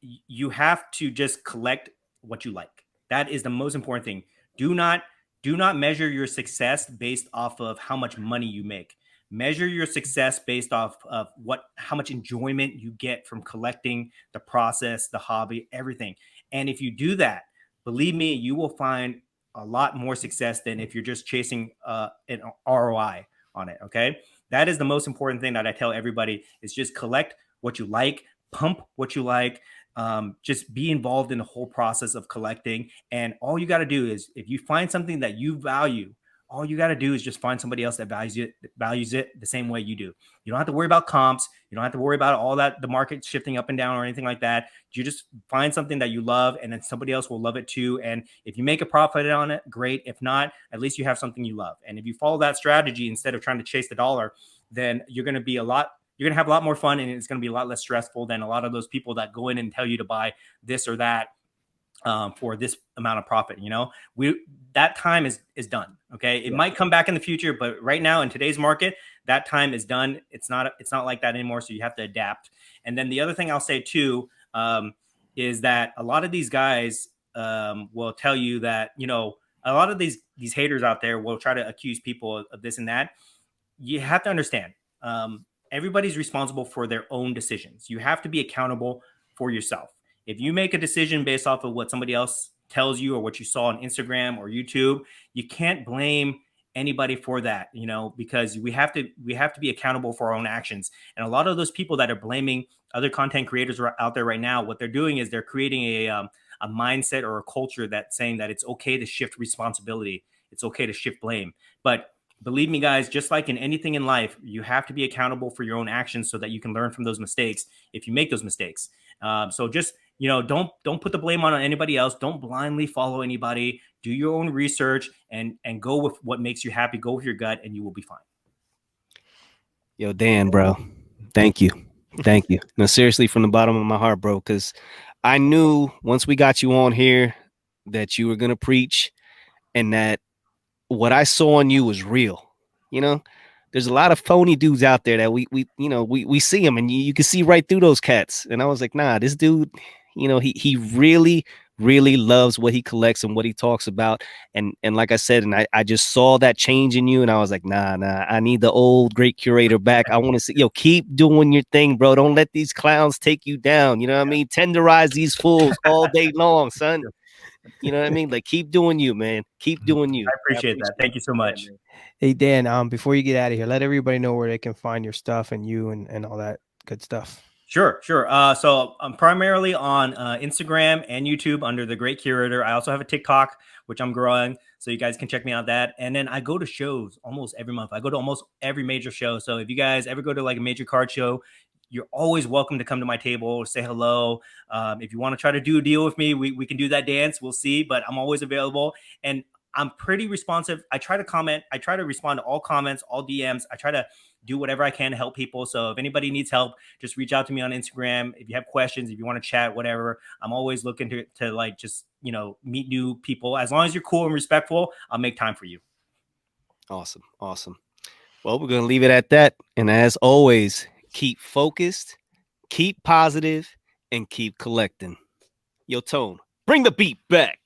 You have to just collect what you like. That is the most important thing. Do not do not measure your success based off of how much money you make. Measure your success based off of how much enjoyment you get from collecting, the process, the hobby, everything. And if you do that, believe me, you will find a lot more success than if you're just chasing an ROI on it. Okay. That is the most important thing that I tell everybody is just collect what you like, pump what you like, just be involved in the whole process of collecting. And all you got to do is if you find something that you value, all you got to do is just find somebody else that values it the same way you do. You don't have to worry about comps. You don't have to worry about all that, the market shifting up and down or anything like that. You just find something that you love, and then somebody else will love it too. And if you make a profit on it, great. If not, at least you have something you love. And if you follow that strategy instead of trying to chase the dollar, then you're going to have a lot more fun, and it's going to be a lot less stressful than a lot of those people that go in and tell you to buy this or that for this amount of profit. That time is done. Okay. It might come back in the future, but right now in today's market, that time is done. It's not like that anymore. So you have to adapt. And then the other thing I'll say too, is that a lot of these guys will tell you that, a lot of these haters out there will try to accuse people of this and that. You have to understand, everybody's responsible for their own decisions. You have to be accountable for yourself. If you make a decision based off of what somebody else tells you or what you saw on Instagram or YouTube, you can't blame anybody for that, because we have to be accountable for our own actions. And a lot of those people that are blaming other content creators out there right now, what they're doing is they're creating a mindset or a culture that's saying that it's okay to shift responsibility. It's okay to shift blame. But believe me, guys, just like in anything in life, you have to be accountable for your own actions so that you can learn from those mistakes if you make those mistakes. So just, don't put the blame on anybody else. Don't blindly follow anybody. Do your own research and go with what makes you happy. Go with your gut, and you will be fine. Yo, Dan, bro, thank you. Thank you. No, seriously, from the bottom of my heart, bro, because I knew once we got you on here that you were going to preach and that what I saw in you was real. There's a lot of phony dudes out there that we see them, and you can see right through those cats. And I was like, nah, this dude, he really, really loves what he collects and what he talks about. And like I said, and I just saw that change in you, and I was like, nah, I need the old Great Curator back. I want to see, keep doing your thing, bro. Don't let these clowns take you down. You know what I mean? Tenderize these fools all day long, son. You know what I mean? Like, keep doing you, man. Keep doing you. I appreciate that. Thank you so much. Hey, Dan, before you get out of here, let everybody know where they can find your stuff and you and all that good stuff. Sure. So I'm primarily on Instagram and YouTube under the Great Curator. I also have a TikTok, which I'm growing, so you guys can check me out that. And then I go to shows almost every month. I go to almost every major show. So if you guys ever go to like a major card show, you're always welcome to come to my table, say hello. If you want to try to do a deal with me, we can do that dance. We'll see, but I'm always available. And I'm pretty responsive. I try to comment. I try to respond to all comments, all DMs. I try to do whatever I can to help people. So if anybody needs help, just reach out to me on Instagram. If you have questions, if you want to chat, whatever, I'm always looking to like, just, meet new people. As long as you're cool and respectful, I'll make time for you. Awesome. Well, we're going to leave it at that. And as always, keep focused, keep positive, and keep collecting. Yo, Tone, bring the beat back.